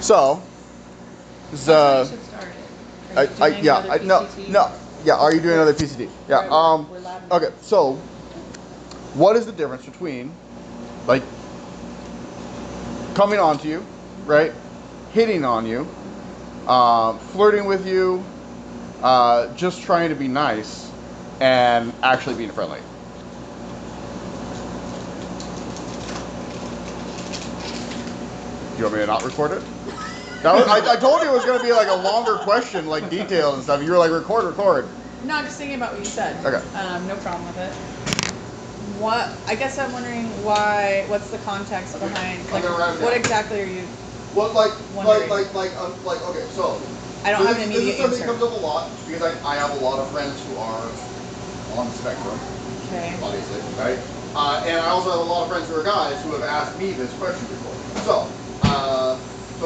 So, That's how you should start it. Are you doing another PCT? no, yeah. Are you doing another PCT? Yeah. We're Okay. So, what is the difference between, like, coming on to you, right? Hitting on you, flirting with you, just trying to be nice, and actually being friendly? Do you want me to not record it? I told you it was going to be like a longer question, like details and stuff. You were like, record. No, I'm just thinking about what you said. Okay. No problem with it. I guess I'm wondering what's the context behind, like, what exactly are you wondering? Okay, so. I don't have an immediate answer. This is something answer. that comes up a lot, because I have a lot of friends who are on the spectrum. Okay. Obviously, right? And I also have a lot of friends who are guys who have asked me this question before. So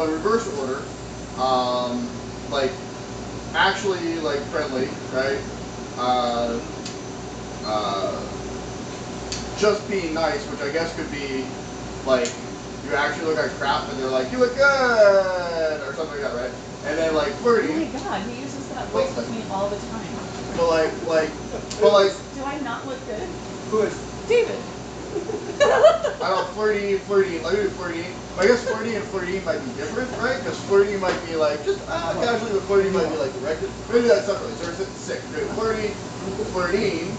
in reverse order, like, actually, like, friendly, right? Just being nice, which I guess could be, like, you actually look like crap and they're like, you look good, or something like that, right? And then, like, flirty. Oh my god, he uses that voice with me all the time. But do I not look good? Who is? David. I don't know, flirty, like, flirty. I guess flirty and flirty might be different, right? Because flirty might be like, just casually, but flirty might be like directed. Maybe that's separately. So it's 6. Flirty, flirting.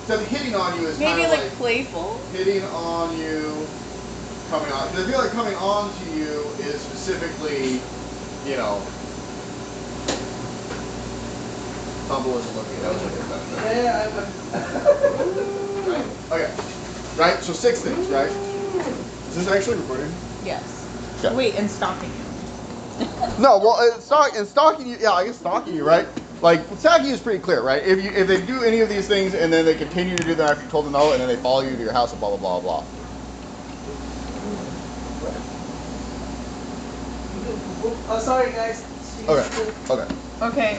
So hitting on you is maybe kind of like playful. Hitting on you, coming on. Because I feel like coming on to you is specifically, you know. Tumble isn't looking. That was like a right? Okay. Right? So 6 things, right? Is this actually recording? Yes. Okay. Wait, and stalking you. No, well, stalking you, yeah, I guess stalking you, right? Like, stalking you is pretty clear, right? If they do any of these things and then they continue to do them after you told them no, and then they follow you to your house and blah, blah, blah, blah. Oh, sorry, guys. Okay. Okay.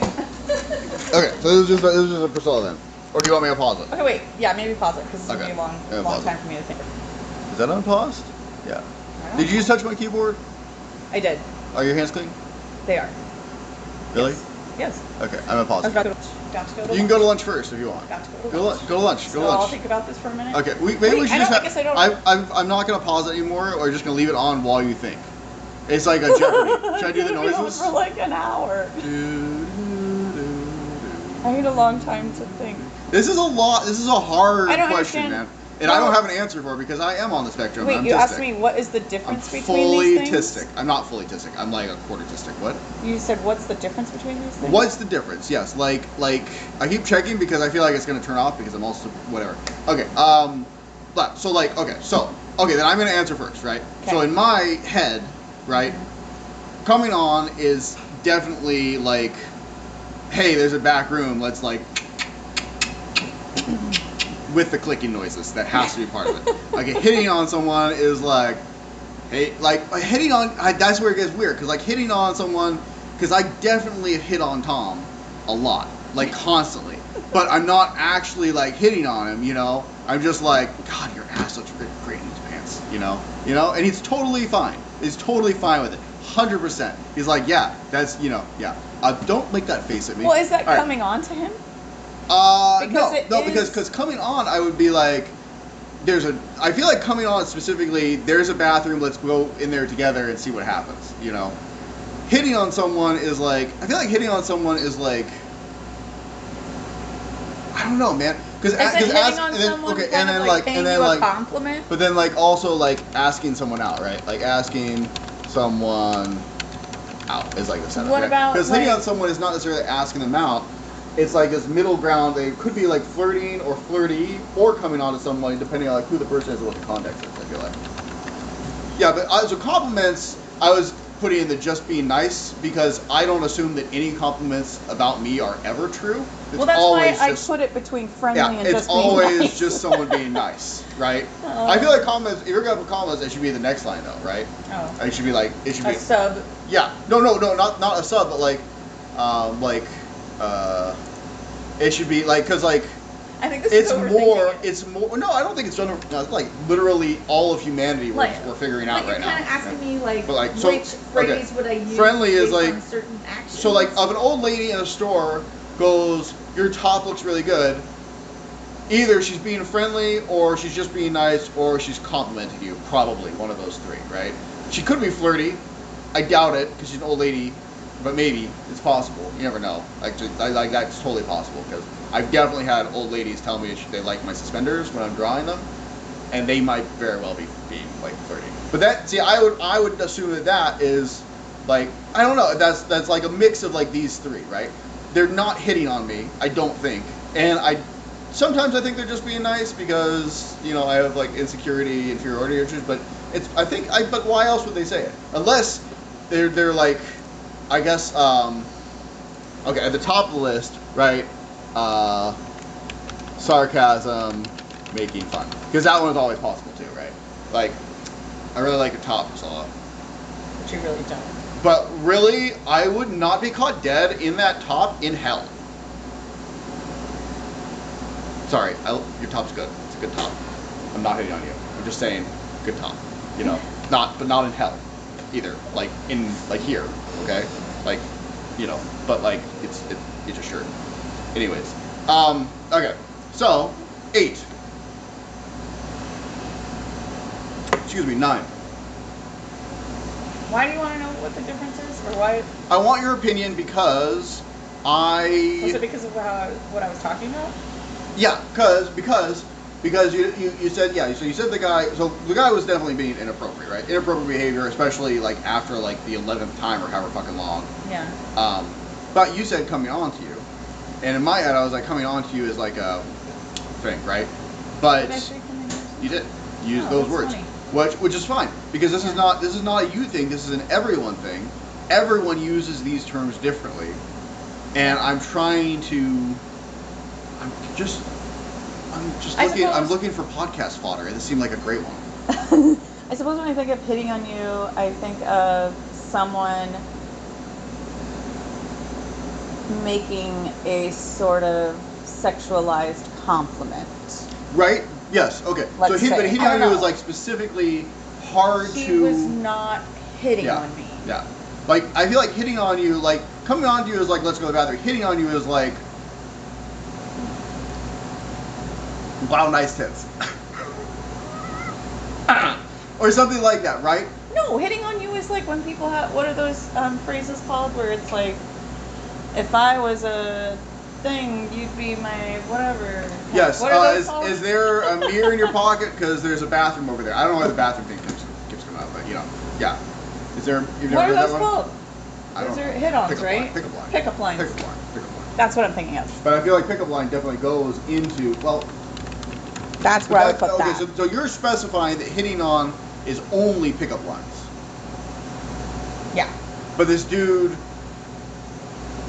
Okay, so this is just a Priscilla then. Or do you want me to pause it? Okay, wait. Yeah, maybe pause it, because it's going to be a long Pause time it. for me to think. Is that unpaused? Yeah. Did you just touch my keyboard? I did. Are your hands clean? They are. Really? Yes. Okay, I'm gonna pause I it. was about to go to lunch. You can go to lunch first if you want. Got to go to Go lunch. Go to lunch. So I'll think about this for a minute. Okay, maybe we should just I guess I don't. I'm not gonna pause it anymore, or just gonna leave it on while you think. It's like a Jeopardy. Should I do the noises? For like an hour. I need a long time to think. This is a lot. This is a hard question, understand. man. And I don't have an answer for it because I am on the spectrum. Wait, I'm you tistic. asked me what is the difference I'm between these things? fully tistic. I'm not fully tistic. I'm like a quarter tistic. What? You said what's the difference between these things? What's the difference? Yes, like I keep checking because I feel like it's gonna turn off because I'm also whatever. Okay. But so like okay then I'm gonna answer first, right? Okay. So in my head, right, coming on is definitely like, hey, there's a back room. Let's like. With the clicking noises, that has to be part of it. Okay, hitting on someone is like, hey, like hitting on. That's where it gets weird, because like hitting on someone, because I definitely hit on Tom a lot, like constantly, but I'm not actually like hitting on him, you know. I'm just like, God, your ass looks great in these pants, you know, and he's totally fine. He's totally fine with it, 100%. He's like, yeah, that's yeah. Don't make that face at me. Well, is that coming on to him? Because coming on, I would be like, I feel like coming on specifically, there's a bathroom, let's go in there together and see what happens, you know. Hitting on someone is like, I feel like hitting on someone is like, I don't know, man. Because a compliment? But then like also like asking someone out, right? Like asking someone out is like the setup. What about because hitting on someone is not necessarily asking them out. It's like this middle ground. They could be like flirting or flirty or coming on to someone, depending on like who the person is and what the context is. I feel like. Yeah, but so compliments, I was putting in the just being nice because I don't assume that any compliments about me are ever true. It's well, that's why I put it between friendly and just being nice. It's always just someone being nice, right? I feel like compliments. If you're gonna put compliments, it should be the next line though, right? Oh. It should be like a sub. Yeah. No, not a sub, but like. It should be like, cause like, I think this is overthinking it. It's more. No, I don't think it's general. No, it's like literally all of humanity we're figuring out right now. You're kind of asking me like, but like, which phrase would I use? Friendly is based like on certain actions? So like, if an old lady in a store goes, "Your top looks really good," either she's being friendly, or she's just being nice, or she's complimenting you. Probably one of those three, right? She could be flirty. I doubt it because she's an old lady, but maybe it's possible. You never know. Like that's totally possible because I've definitely had old ladies tell me they like my suspenders when I'm drawing them, and they might very well be being like flirty. But I would assume that is like, I don't know. That's like a mix of like these three, right? They're not hitting on me, I don't think, and sometimes I think they're just being nice because I have like insecurity, inferiority issues. But but why else would they say it unless they're like, I guess okay, at the top of the list, right? Sarcasm, making fun, because that one is always possible too, right? Like, I really like a top solo. But you really don't. But really, I would not be caught dead in that top in hell. Sorry, your top's good. It's a good top. I'm not hitting on you. I'm just saying, good top. But not in hell, either. Like here, okay? Like, but like it's a shirt. Anyways, okay. So 8. Excuse me, 9. Why do you want to know what the difference is, or why? I want your opinion because Was it because of what I was talking about? Yeah, because you said, yeah, so you said the guy was definitely being inappropriate, right? Inappropriate behavior, especially like after like the 11th time or however fucking long. Yeah. But you said coming on to you, and in my head I was like, coming on to you is like a thing, right? But Did I say coming on? you did use those words, funny. which is fine because this is not a you thing. This is an everyone thing. Everyone uses these terms differently, and I'm looking for podcast fodder. This seemed like a great one. I suppose when I think of hitting on you, I think of someone making a sort of sexualized compliment. Right? Yes. Okay. But hitting on you is like specifically hard to. He was not hitting on me. Yeah. Like, I feel like hitting on you, like coming on to you is like, let's go to the bathroom. Hitting on you is like, wow, nice tits. Or something like that, right? No, hitting on you is like when people have, what are those phrases called where it's like, if I was a thing, you'd be my whatever. Yes. What are those called? Is there a mirror in your pocket? Because there's a bathroom over there. I don't know where the bathroom thing keeps coming out, but yeah. Is there? You've never What heard are that those one? called? I don't Those are know. hit-ons, right? Pickup line. Pickup lines. Pickup line. That's what I'm thinking of. But I feel like pickup line definitely goes into, well. That's where I would put that. Okay, so you're specifying that hitting on is only pickup lines. Yeah. But this dude,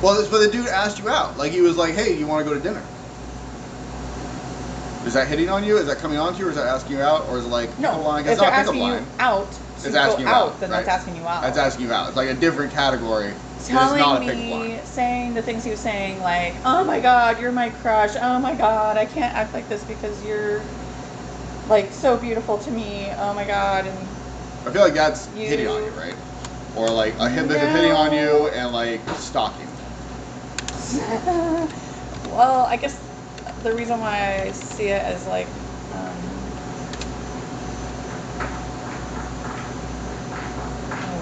but the dude asked you out. Like, he was like, hey, you want to go to dinner? Is that hitting on you? Is that coming on to you? Or is that asking you out? Or is it like No, pickup line? if It's they're not pickup asking you line. out, It's to asking go you out, out, then right? that's asking you out. That's asking you out. It's like a different category. Telling it's not a pickup me, line. saying the things he was saying, like, oh my god, you're my crush. Oh my god, I can't act like this because you're like so beautiful to me. Oh my god, and I feel like that's hitting on you, right? Or like hitting on you and like stalking. well, I guess the reason why I see it as like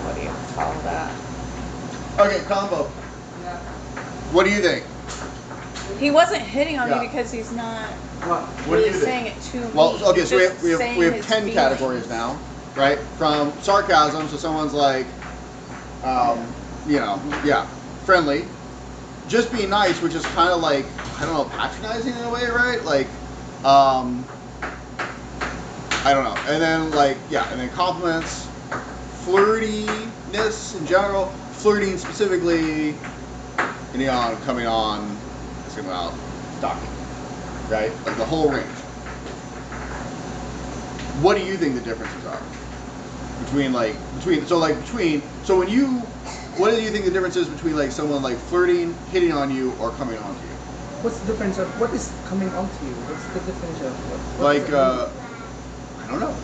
what do you call that? Okay, combo. Yeah. What do you think? He wasn't hitting on Yeah. me because he's not What do really you think? saying it to me. Well, okay, He's so just we saying have his 10 feelings. categories now, right? From sarcasm, so someone's like, friendly. Just being nice, which is kind of like, I don't know, patronizing in a way, right? Like, I don't know. And then and then compliments, flirtiness in general, flirting specifically, coming on, coming out, stalking, right? Like the whole range. What do you think the differences are what do you think the difference is between like someone like flirting, hitting on you, or coming on to you? What's the difference of what is coming onto you? What's the difference of what Like, does it I don't know.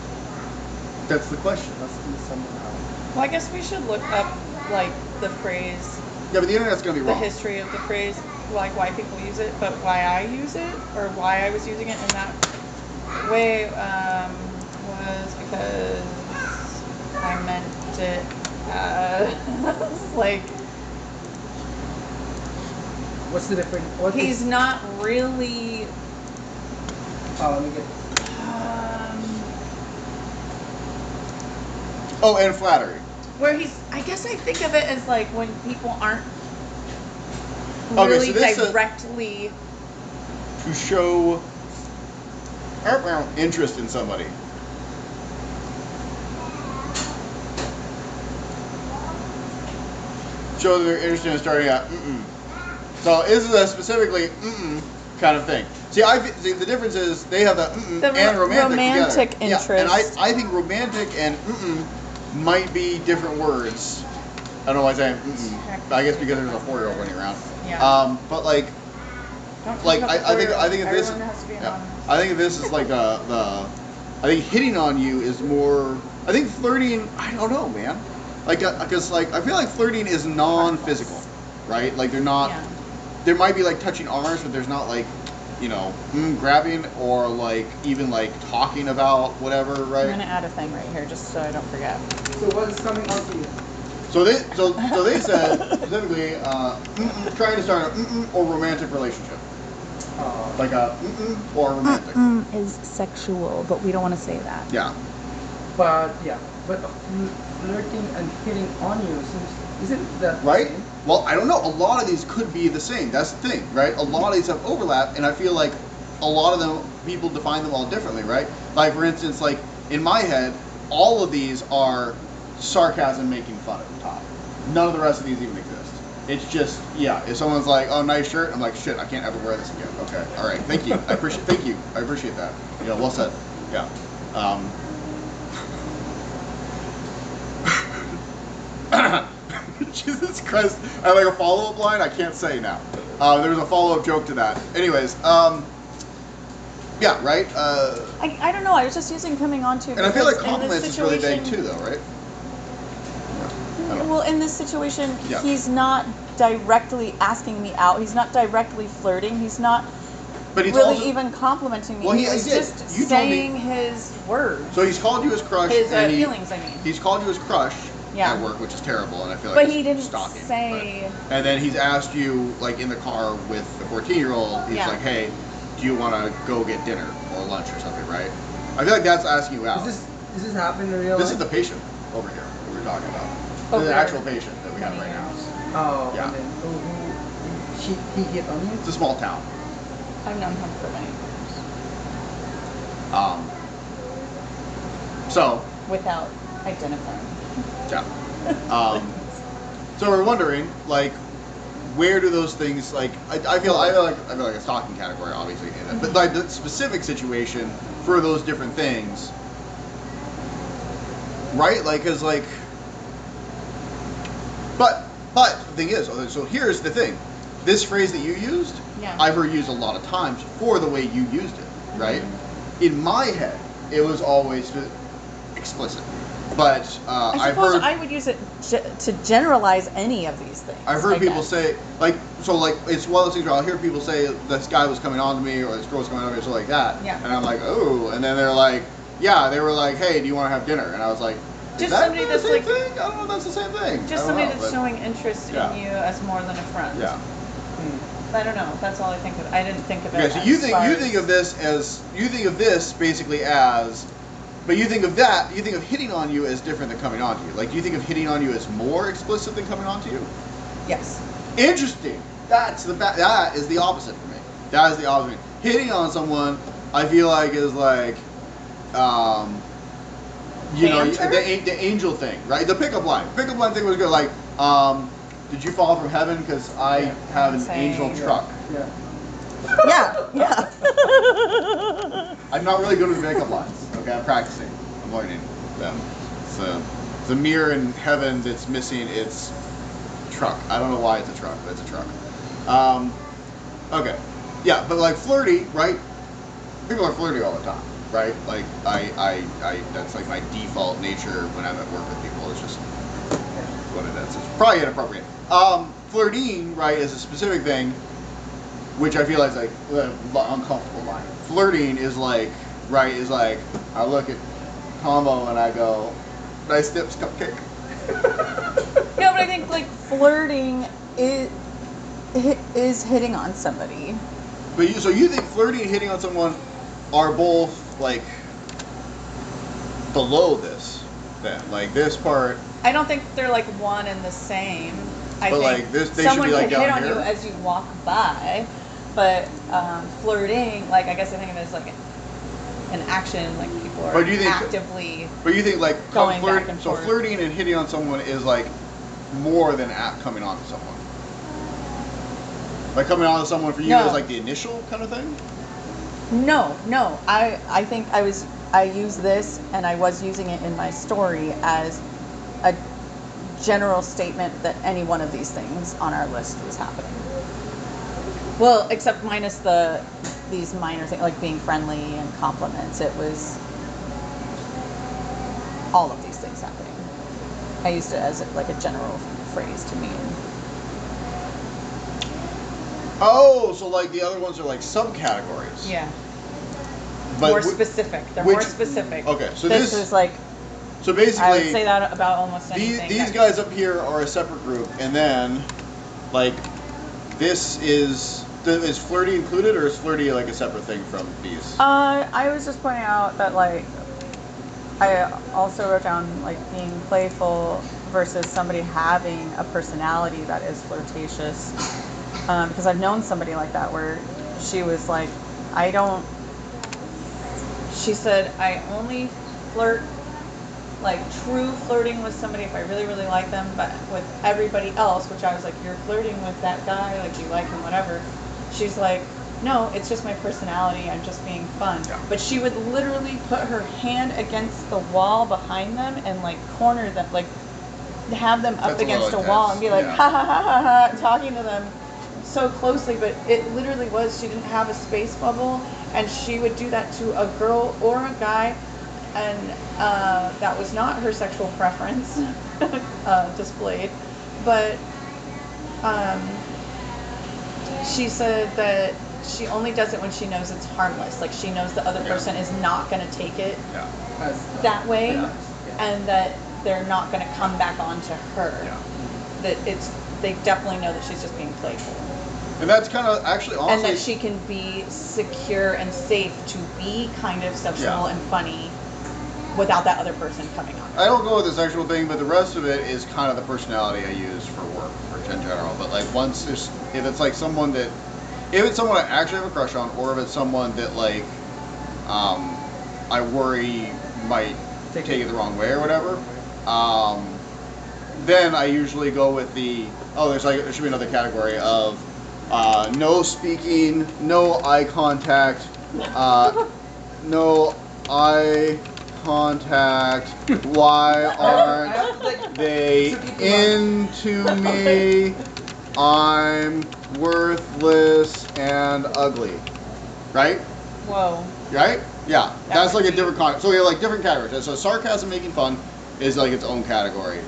That's the question. mean? Must be somehow. Well, I guess we should look up like the phrase, Yeah, but the internet's gonna be the wrong. history of the phrase, like why people use it, but why I use it or why I was using it in that way was because I meant it as like What's the difference? What he's is, not really. let me get. Oh, and flattery. Where he's, I guess I think of it as like when people aren't Okay, really so this is- directly. To show interest in somebody. Show that they're interested in starting out. So this is a specifically kind of thing. See, see, the difference is they have the The and romantic romantic together. Yeah, and interest. I think romantic and might be different words. I don't know why I'm saying but I guess because there's a 4-year-old running around. Yeah. But like Don't like talk about I think if this everyone has to be yeah, anonymous. I think if this is like the I think hitting on you is more. I think flirting. I don't know, man. Like because like I feel like flirting is non-physical, right? Like they're not. Yeah. There might be like touching arms, but there's not like grabbing or like even like talking about whatever, I'm right? gonna add a thing right here just so I don't forget. So what is coming onto you? So they said specifically trying to start a or romantic relationship, like a or romantic. Is sexual, but we don't want to say that. Yeah. But flirting and hitting on you isn't that the Right? same? Well, I don't know. A lot of these could be the same. That's the thing, right? A lot of these have overlap, and I feel like a lot of them, people define them all differently, right? Like, for instance, like, in my head, all of these are sarcasm making fun at the top. None of the rest of these even exist. It's just, yeah, if someone's like, oh, nice shirt, I'm like, shit, I can't ever wear this again. Okay, all right, thank you. Thank you. I appreciate that. You know, well said. Yeah. Jesus Christ. I have like a follow-up line I can't say now. There was a follow-up joke to that. Anyways, yeah, right? I don't know. I was just using coming on to. And I feel like because in this compliments is really vague situation- too, though, right? I don't know. Well, in this situation, Yeah. he's not directly asking me out. He's not directly flirting. He's not But he's really also, even complimenting me. Well, he he was did. just You told me- saying his words. So he's called you his crush. His and feelings, I mean. He's called you his crush Yeah. at work, which is terrible, and I feel like But it's he didn't stalking. say. But, and then he's asked you, like in the car with the 14-year-old, he's Yeah. like, hey, do you want to go get dinner or lunch or something, right? I feel like that's asking you out. Does this happen in real This life? is the patient over here that we're talking about. Over The actual patient that we have 20 right now. years. Oh, Yeah. and then he hit on you? It's a small town. I've known him for many years So, without identifying. yeah. So we're wondering, like, where do those things, like, I feel like a stalking category, obviously, in it. But like the specific situation for those different things, right? Like, cause like, but the thing is, so here's the thing. This phrase that you used, Yeah. I've heard used a lot of times for the way you used it, right? In my head, it was always explicit. But I I've suppose heard I would use it to generalize any of these things. I've heard I people guess. say, like, so, like, it's one of those things where I'll hear people say, this guy was coming on to me, or this girl was coming on to me, or something like that. Yeah. And I'm like, oh. And then they're like, yeah, they were like, hey, do you want to have dinner? And I was like, is Just that somebody the that's same like- thing? I don't know if that's the same thing. I Just don't somebody know, that's but- showing interest Yeah. in you as more than a friend. Yeah. I don't know. That's all I think of. I didn't think of it. Okay, so as you think far you think as- of this as, you think of this basically as, but you think of that, you think of hitting on you as different than coming on to you. Like, do you think of hitting on you as more explicit than coming on to you? Yes. Interesting. That is the opposite for me. That is the opposite. Hitting on someone, I feel like is like, you know, Banter? the angel thing, right? The pickup line. Pickup line thing was good. Like, did you fall from heaven because I have an Saying- angel truck? Yeah. Yeah. I'm not really good with pickup lines. Okay, I'm practicing. I'm learning them. So, the mirror in heaven that's missing its truck. I don't know why it's a truck, but it's a truck. Okay. Yeah, but like flirty, right? People are flirty all the time, right? Like I that's like my default nature when I'm at work with people. It's just what it is. It's probably inappropriate. Flirting, right, is a specific thing, which I feel is like an uncomfortable line. Flirting is like, right, is like I look at Combo and I go, nice tips, cupcake. No, but I think like flirting is hitting on somebody. But so you think flirting and hitting on someone are both like below this, then? Like this part. I don't think they're like one and the same. I But, think like, this- they should someone be, like, can hit down on you here. as you walk by, but flirting, like I guess I think of it as like an action, like people are But do you think- actively. But you think like Going back and so forth. flirting and hitting on someone is like more than coming on to someone. Like coming on to someone for you No. is like the initial kind of thing. No. I think I use this and I was using it in my story as a general statement that any one of these things on our list was happening. Well, except minus these minor things like being friendly and compliments. It was all of these things happening. I used it as like a general phrase to mean. Oh, so like the other ones are like subcategories. Yeah. But More whi- specific. They're which- more specific. Okay, so this this is like so I would basically say that about almost anything. these that- guys up here are a separate group, and then like this is flirty included, or is flirty like a separate thing from these? I was just pointing out that like I also wrote down like being playful versus somebody having a personality that is flirtatious. Because I've known somebody like that where she was like, she said, I only flirt, like true flirting with somebody if I really, really like them, but with everybody else, which I was like, you're flirting with that guy, like you like him, whatever. She's like, no, it's just my personality, I'm just being fun. Yeah. But she would literally put her hand against the wall behind them and like corner them, like have them up That's a against a little wall intense, and be like, yeah. ha ha ha ha ha, talking to them so closely, but it literally was, she didn't have a space bubble, and she would do that to a girl or a guy, and that was not her sexual preference displayed, but she said that she only does it when she knows it's harmless, like she knows the other Yeah. person is not going to take it Yeah. that way, Yeah. and that they're not going to come back onto her. Yeah. That they definitely know that she's just being playful. And that's kind of actually And honestly. that she can be secure and safe to be kind of sexual Yeah. and funny without that other person coming on. I don't go with the sexual thing, but the rest of it is kind of the personality I use for work or in general. But like if it's like someone that, if it's someone I actually have a crush on, or if it's someone that like, I worry might take it the wrong way or whatever, then I usually go with there should be another category of no speaking, no eye contact, no eye contact. Why aren't they into me? I'm worthless and ugly. Right? Whoa. Right? Yeah. That's would like a be- different So we have like different categories. So sarcasm, making fun, is like its own category.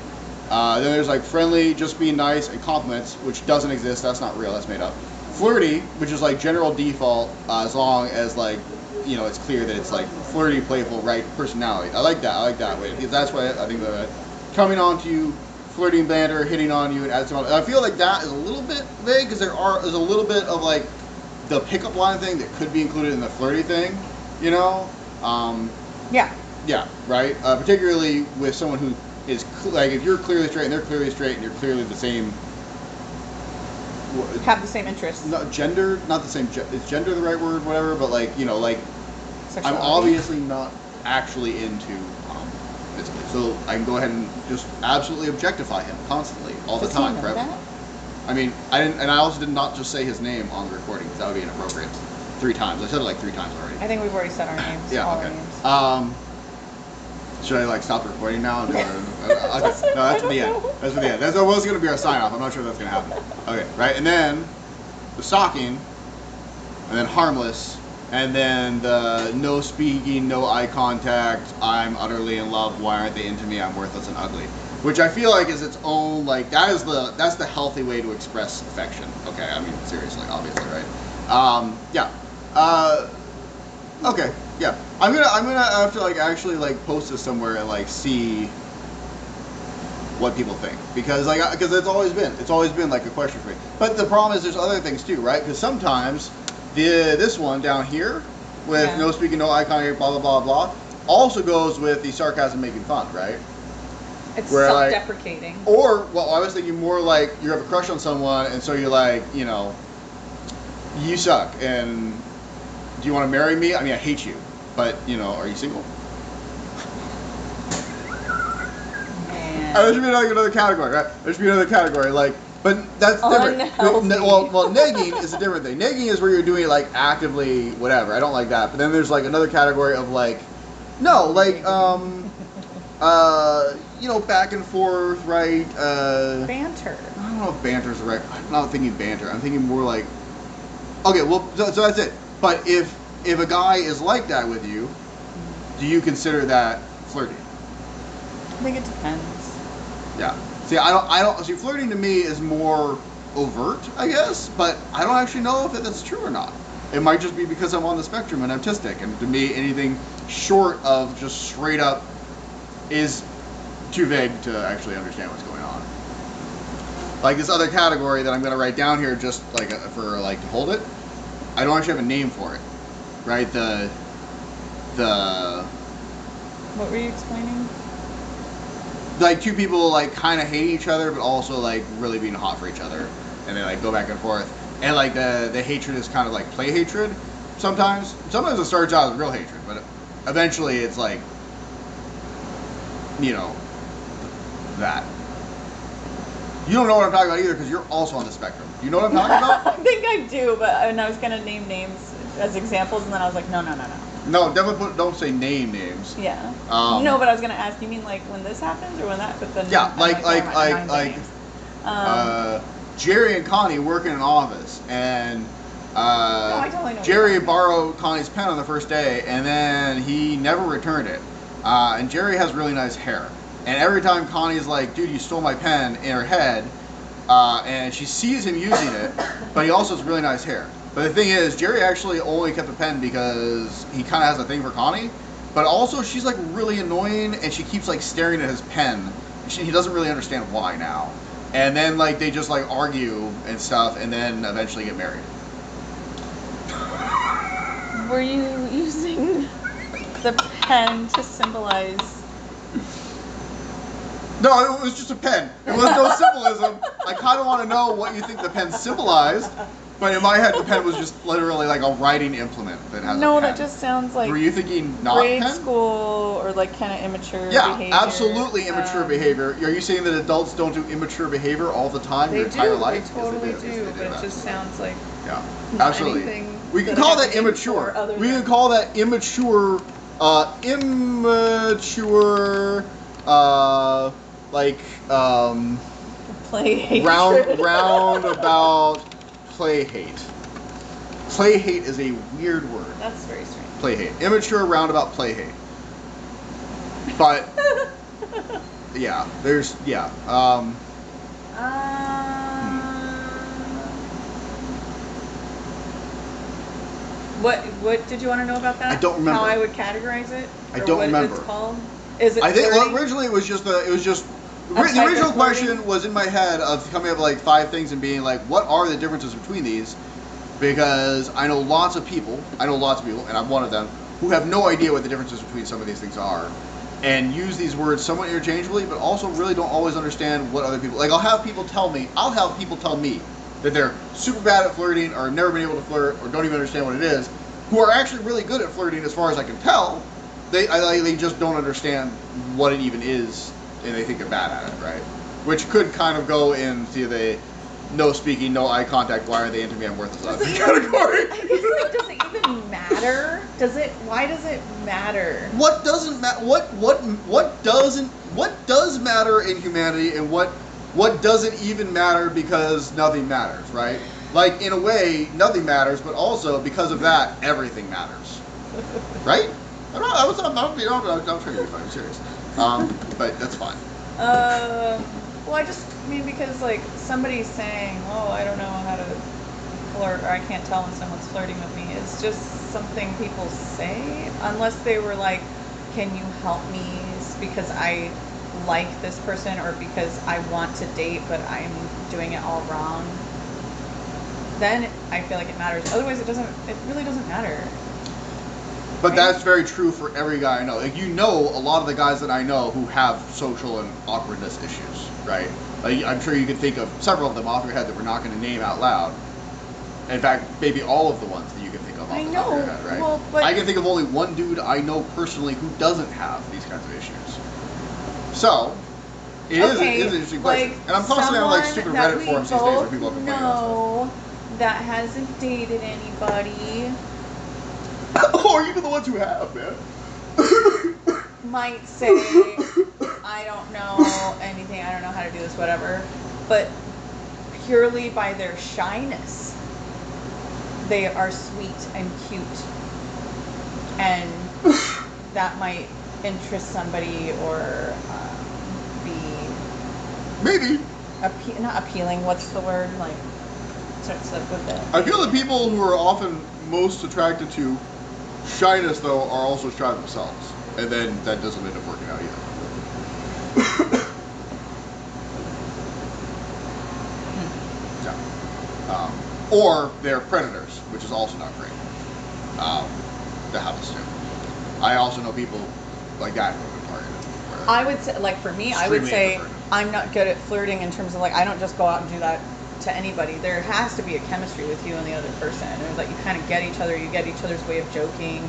Then there's like friendly, just being nice, and compliments, which doesn't exist. That's not real. That's made up. Flirty, which is like general default, as long as like it's clear that it's like flirty, playful, right personality. I like that way. That's why I think that coming on to you, flirting, banter, hitting on you, and add some. I feel like that is a little bit vague because there's a little bit of like the pickup line thing that could be included in the flirty thing. Yeah. Yeah, right. Particularly with someone who is like, if you're clearly straight and they're clearly straight and you're clearly the same. Have the same interests. Not gender, not the same. Is gender the right word? Whatever. But like I'm Sexuality. obviously not actually into physically, so I can go ahead and just absolutely objectify him constantly, all Does the time, he know forever. that? I mean, I didn't, and I also did not just say his name on the recording because that would be inappropriate. 3 times. I said it like 3 times already. I think we've already said our names. Yeah. all Okay. our names. Should I like stop the recording now? And do okay. No, that's for the end. That's for the end. That was going to be our sign off. I'm not sure if that's going to happen. Okay, right? And then the stalking and then harmless, and then the no speaking, no eye contact, I'm utterly in love, why aren't they into me, I'm worthless and ugly. Which I feel like is its own, like, that's the healthy way to express affection. Okay, I mean, seriously, obviously, right? Yeah. Okay, yeah. I'm gonna have to, like, actually, like, post this somewhere and, like, see what people think. Because it's always been, like, a question for me. But the problem is there's other things, too, right? Because sometimes this one down here with no speaking, no eye contact, blah, blah, blah, blah, also goes with the sarcasm making fun, right? It's where, self-deprecating. Like, or, well, I was thinking more like you have a crush on someone, and so you're like, you know, you suck, and do you want to marry me? I mean, I hate you, but, you know, are you single? Man. There should be like another category, right? There should be another category, like, but that's different. Unhealthy. Well, negging is a different thing. Negging is where you're doing it, like, actively, whatever. I don't like that. But then there's, like, another category of, like, no, like, you know, back and forth, right? Banter. I don't know if banter's right. I'm not thinking banter. I'm thinking more like, okay, well, so that's it. But if a guy is like that with you, do you consider that flirty? I think it depends. Yeah. See, I don't. See, flirting to me is more overt, I guess. But I don't actually know if that's true or not. It might just be because I'm on the spectrum and I'm autistic, and to me, anything short of just straight up is too vague to actually understand what's going on. Like this other category that I'm going to write down here, just like for like to hold it. I don't actually have a name for it, right? The. What were you explaining? Like two people like kind of hate each other, but also like really being hot for each other, and they like go back and forth. And like the hatred is kind of like play hatred. Sometimes it starts out as real hatred, but eventually it's like, you know, that. You don't know what I'm talking about either because you're also on the spectrum. Do you know what I'm talking about? I think I do, but and I was gonna name names as examples, and then I was like, no. No, definitely don't say names. Yeah. No, but I was gonna ask. You mean like when this happens or when that? But then yeah, I'm like Jerry and Connie work in an office, and I totally know Jerry borrowed Connie's pen on the first day, and then he never returned it. And Jerry has really nice hair. And every time Connie's like, dude, you stole my pen, in her head, and she sees him using it, but he also has really nice hair. But the thing is, Jerry actually only kept the pen because he kind of has a thing for Connie, but also she's like really annoying, and she keeps like staring at his pen. He doesn't really understand why now. And then like they just like argue and stuff, and then eventually get married. Were you using the pen to symbolize? No, it was just a pen. It was no symbolism. I kind of want to know what you think the pen symbolized, but in my head, the pen was just literally like a writing implement that has a pen. That just sounds like. Were you thinking not grade pen? School or like kind of immature Yeah, behavior? absolutely immature behavior. Are you saying that adults don't do immature behavior all the time, They their entire do. life? They totally Yes, do. But it just sounds like. Yeah, not absolutely. anything We can that call I have that to aim immature. for other We can than- call that immature. Immature. Like Play roundabout playhate. Playhate is a weird word. That's very strange. Playhate. Immature roundabout playhate. But yeah, there's What did you want to know about that? I don't remember. How I would categorize it? I Or don't what remember. It's called? Is it? I think flirting? originally it was just the type of original question flirting? was in my head of coming up with like 5 things and being like, what are the differences between these? Because I know lots of people, and I'm one of them, who have no idea what the differences between some of these things are, and use these words somewhat interchangeably, but also really don't always understand what other people like. I'll have people tell me that they're super bad at flirting, or have never been able to flirt, or don't even understand what it is, who are actually really good at flirting as far as I can tell. They just don't understand what it even is, and they think they're bad at it, right? Which could kind of go into the no speaking, no eye contact, why are they into me, I'm worthless category. I guess, like, does it even matter? Why does it matter? What doesn't matter? What does matter in humanity, and what doesn't even matter because nothing matters, right? like in a way, nothing matters, but also because of that, everything matters, right? I'm trying to be funny, I'm serious. But that's fine. Well, I mean, because like somebody's saying, "Oh, I don't know how to flirt," or "I can't tell when someone's flirting with me." It's just something people say, unless they were like, "Can you help me because I like this person or because I want to date but I'm doing it all wrong." Then I feel like it matters. Otherwise, it really doesn't matter. But Right? that's very true for every guy I know. Like, you know, a lot of the guys that I know who have social and awkwardness issues, right? Like, I'm sure you could think of several of them off your head that we're not going to name out loud. In fact, maybe all of the ones that you can think of off the top of your head, right? Well, but I can think of only one dude I know personally who doesn't have these kinds of issues. So, it is an interesting question. like And I'm constantly on like stupid someone that Reddit we forums these days where both people are complaining about know that hasn't dated anybody stuff. Or even the ones who have, man. might say, "I don't know anything, I don't know how to do this, whatever," but purely by their shyness, they are sweet and cute, and that might interest somebody or be Maybe. not appealing. What's the word? Like, starts like with the. I feel that people who are often most attracted to shyness, though, are also shy themselves. And then that doesn't end up working out either. Yeah. Or they're predators, which is also not great. That happens too. I also know people like that who have been targeted. I would say, like for me, I would Extremely say introverted. I'm not good at flirting in terms of like I don't just go out and do that to anybody. There has to be a chemistry with you and the other person, or like you kind of get each other, you get each other's way of joking,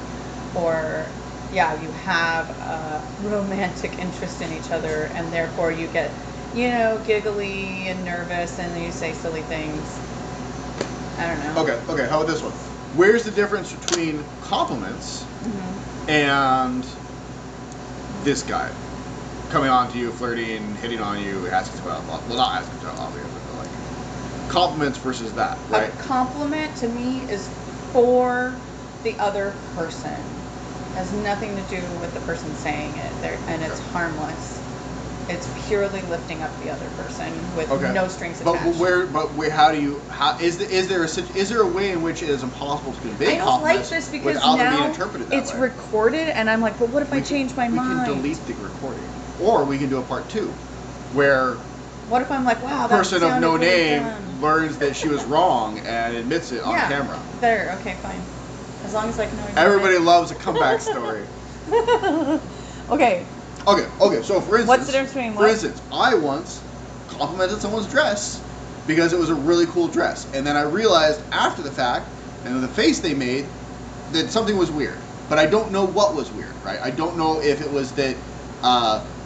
or yeah, you have a romantic interest in each other, and therefore you get, giggly and nervous, and then you say silly things. I don't know. Okay, how about this one? Where's the difference between compliments and this guy coming on to you, flirting, hitting on you, asking to well, not asking to obviously, but like compliments versus that, right? A compliment to me is for the other person. Has nothing to do with the person saying it, and it's harmless. It's purely lifting up the other person with no strings attached. How do you? Is there a way in which it is impossible to convey I don't compliments like this because without them being now interpreted that it's way? recorded, and I'm like, but what if I change my mind? We can delete the recording, or we can do a part 2, where What if I'm like, wow, that person of no sounded really name dumb. learns that she was wrong and admits it on camera. There, okay, fine. As long as I can know. Everybody loves a comeback story. Okay. Okay. So for instance, What's the difference between what? For instance, I once complimented someone's dress because it was a really cool dress, and then I realized after the fact, and the face they made, that something was weird. But I don't know what was weird, right? I don't know if it was that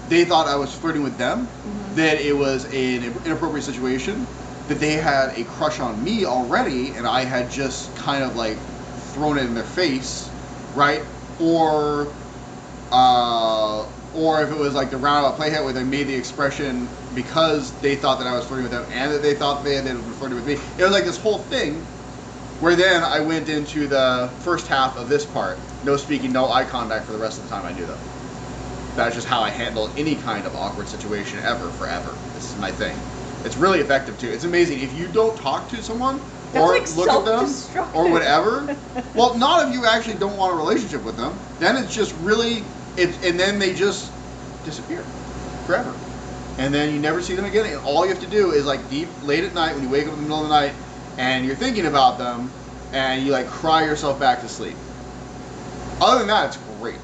they thought I was flirting with them, that it was an inappropriate situation, that they had a crush on me already, and I had just kind of like thrown it in their face, right? Or if it was like the roundabout playhate where they made the expression because they thought that I was flirting with them and that they thought they had been flirting with me. It was like this whole thing where then I went into the first half of this part, no speaking, no eye contact for the rest of the time I knew them. That's just how I handle any kind of awkward situation ever, forever. This is my thing. It's really effective too. It's amazing. If you don't talk to someone or like look at them or whatever, well, not if you actually don't want a relationship with them, then it's just really, and then they just disappear forever. And then you never see them again. And all you have to do is like deep, late at night when you wake up in the middle of the night and you're thinking about them and you like cry yourself back to sleep. Other than that, it's great.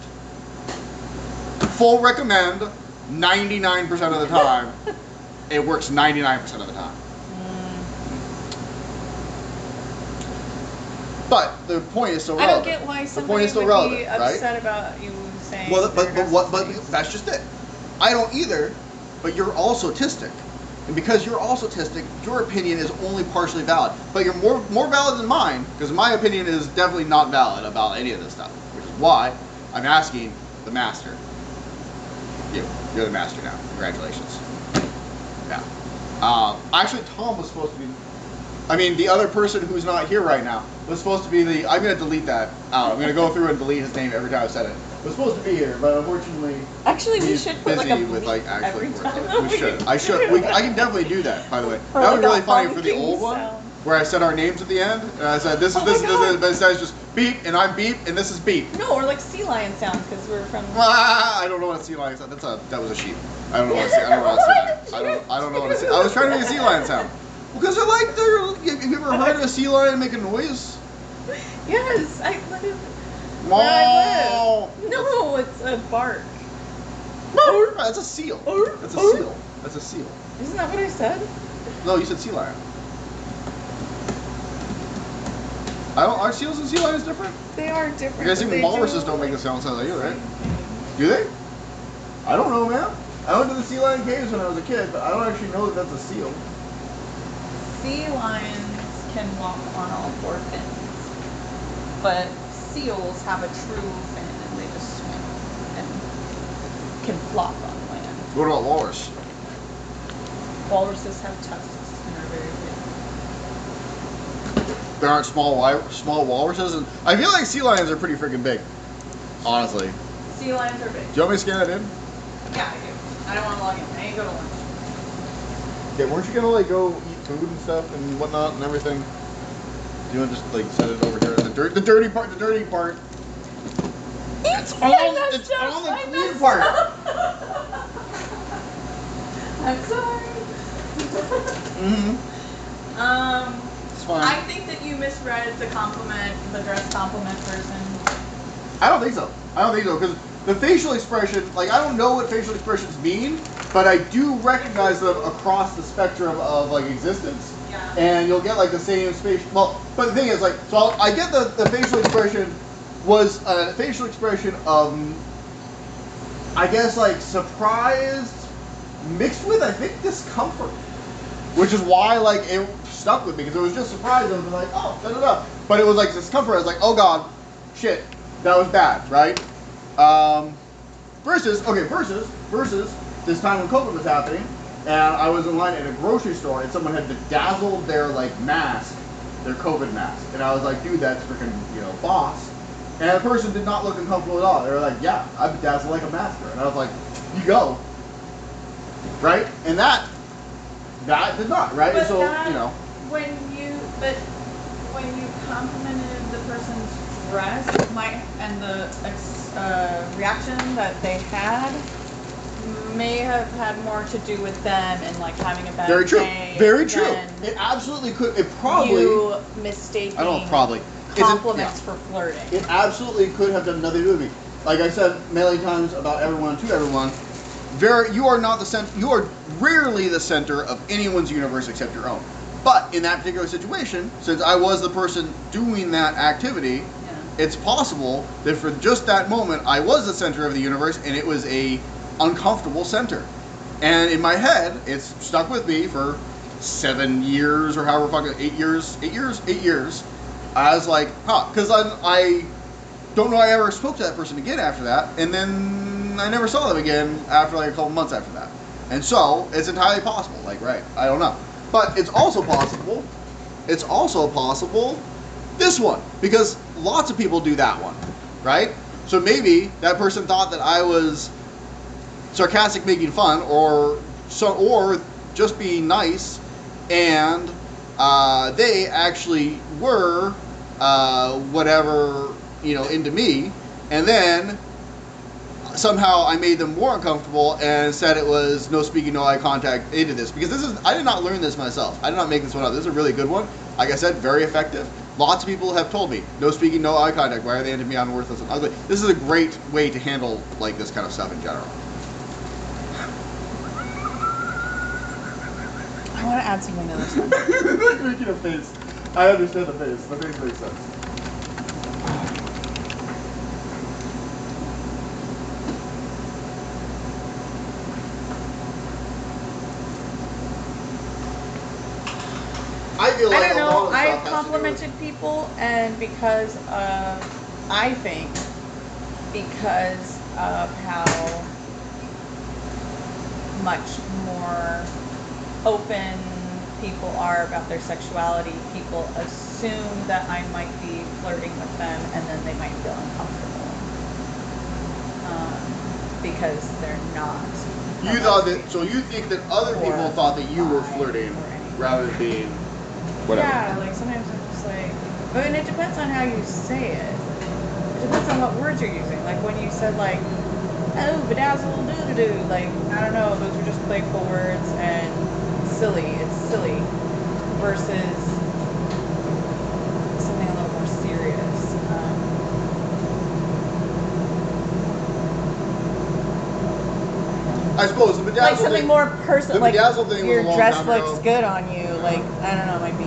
Full recommend 99% of the time. It works 99% of the time. But the point is still relevant. I don't get why the somebody point is still would relevant, be right? upset about you saying. Well, but that's just it. I don't either, but you're also autistic. And because you're also autistic, your opinion is only partially valid. But you're more valid than mine, because my opinion is definitely not valid about any of this stuff. Which is why I'm asking the master. You're the master now. Congratulations. Yeah. Actually, Tom was supposed to be. I mean, the other person who's not here right now was supposed to be the. I'm gonna delete that out. I'm gonna go through and delete his name every time I said it. Was supposed to be here, but unfortunately, Actually, we he's should put like a busy with like bleep actually every words. time. We should. I should. I can definitely do that. By the way, Or that would be like really a funny for the honking old one, sound. where I said our names at the end, and I said this is Oh this my is God. but instead it's just beep, and I'm beep, and this is beep. No, or like sea lion sounds because we're from. I don't know what a sea lion sound. That was a sheep. I don't know what a sea. I don't know what a sea lion. I don't know what a sea. I was trying to make a sea lion sound. Because they're like have you ever heard a sea lion make a noise? Yes, I live. Wow. Where I live. No, it's a bark. That's a seal. That's a seal. That's a seal. Isn't that what I said? No, you said sea lion. Are seals and sea lions different? They are different. You guys think but they walruses do, don't make like, the sound like you, right? same thing. Do they? I don't know, man. I went to the sea lion caves when I was a kid, but I don't actually know that that's a seal. Sea lions can walk on all four fins, but seals have a true fin and they just swim and can flop on land. What about walrus? Walruses have tusks and are very big. There aren't small walruses, and I feel like sea lions are pretty freaking big. Honestly. Sea lions are big. Do you want me to scan that in? Yeah, I do. I don't want to log in. I ain't go to lunch. Okay, weren't you gonna like go eat food and stuff and whatnot and everything? Do you want to just like set it over here? The dirty part. It's on the clean part. I'm sorry. It's fine. I think that you misread the dress compliment person. I don't think so. Because the facial expression, like I don't know what facial expressions mean, but I do recognize them across the spectrum of like existence. Yeah. And you'll get like the same space. Well, but the thing is, like, so I get the facial expression was a facial expression of, I guess, like surprised mixed with, I think, discomfort, which is why like it stuck with me because it was just surprised. I was like, oh, da da da. But it was like discomfort. I was like, oh god, shit, that was bad, right? Versus this time when COVID was happening, and I was in line at a grocery store, and someone had bedazzled their like mask, their COVID mask, and I was like, dude, that's freaking boss. And the person did not look uncomfortable at all. They were like, yeah, I bedazzle like a master, and I was like, you go, right? And that did not, right? But And so that, when you complimented the person's dress, and the reaction that they had may have had more to do with them and like having a bad day. Very true. than It absolutely could. It probably. You mistaking I don't know. Probably. compliments for flirting. It absolutely could have done nothing to do with me. Like I said many times about everyone to everyone, you are not the center. You are rarely the center of anyone's universe except your own. But in that particular situation, since I was the person doing that activity, it's possible that for just that moment I was the center of the universe, and it was a uncomfortable center. And in my head, it's stuck with me for 7 years or however fucking 8 years. I was like, because I don't know I ever spoke to that person again after that, and then I never saw them again after like a couple months after that. And so it's entirely possible, like, right, I don't know. But it's also possible this one, because lots of people do that one, right? So maybe that person thought that I was sarcastic, making fun, or just being nice, and they actually were whatever, into me, and then somehow I made them more uncomfortable and said it was no speaking, no eye contact into this, because I did not learn this myself. I did not make this one up. This is a really good one. Like I said, very effective. Lots of people have told me, no speaking, no eye contact. Why are they into me? I'm worthless and ugly. This is a great way to handle like this kind of stuff in general. I want to add something to this one. Making a face. I understand the face. The face makes sense. I feel like I don't a lot know. of I've stuff has to do with- complimented people, and because of how much more open people are about their sexuality, people assume that I might be flirting with them, and then they might feel uncomfortable because they're not. You thought that, so you think that other people thought that you were flirting rather than being whatever. Yeah, like sometimes I'm just like, I mean, it depends on how you say it. It depends on what words you're using. Like when you said like, oh, bedazzle doo-doo-doo, like, I don't know, those are just playful words and silly. It's silly versus something a little more serious. I suppose the bedazzle Like something thing, more personal. Like bedazzle thing was your a long dress time looks ago. good on you. Like I don't know, it might be.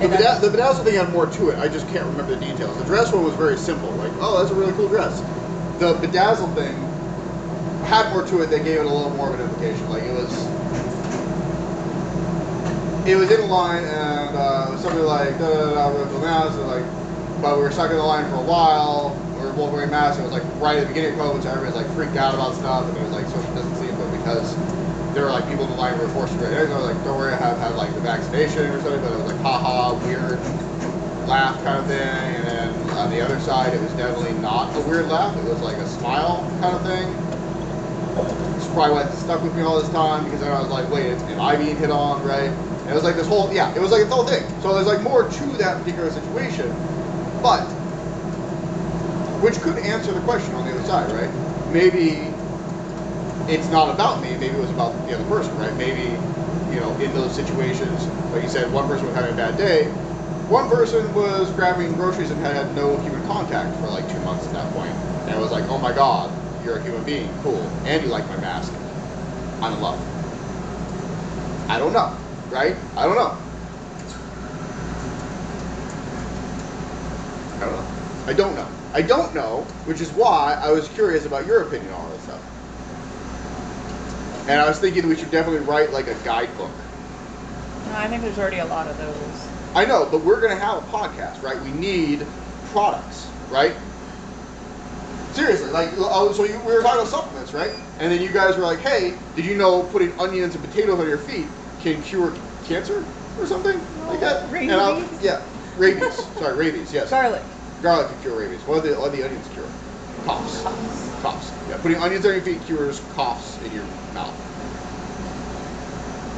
The bedazzle thing had more to it. I just can't remember the details. The dress one was very simple. Like, oh, that's a really cool dress. The bedazzle thing had more to it that gave it a little more of an implication. Like it was in a line and somebody like da da da with the mask and like, but we were stuck in the line for a while. We were both wearing masks. It was like right at the beginning of COVID, so everybody's like freaked out about stuff, and it was like social distancing, but because there were like people in the line who were forced to wear it, I was like, don't worry, I have had like the vaccination or something, but it was like haha, weird laugh kind of thing, and then on the other side, it was definitely not a weird laugh. It was like a smile kind of thing. It's probably what stuck with me all this time, because then I was like, wait, am I being hit on, right? And it was like this whole, it was like the whole thing. So there's like more to that particular situation, but which could answer the question on the other side, right? Maybe it's not about me, maybe it was about the other person, right? Maybe, in those situations, like you said, one person was having a bad day, one person was grabbing groceries and had no human contact for like 2 months at that point. And it was like, oh my god, you're a human being, cool. And you like my mask. I'm in love. I don't know, right? I don't know. I don't know, which is why I was curious about your opinion on all this stuff. And I was thinking we should definitely write like a guidebook. No, I think there's already a lot of those. I know, but we're going to have a podcast, right? We need products, right? Seriously, like, we were talking about supplements, right? And then you guys were like, hey, did you know putting onions and potatoes on your feet can cure cancer or something like that? Rabies? Rabies. Sorry, rabies, yes. Garlic. Garlic can cure rabies. What do the onions cure? Coughs. Coughs. Yeah, putting onions on your feet cures coughs in your mouth.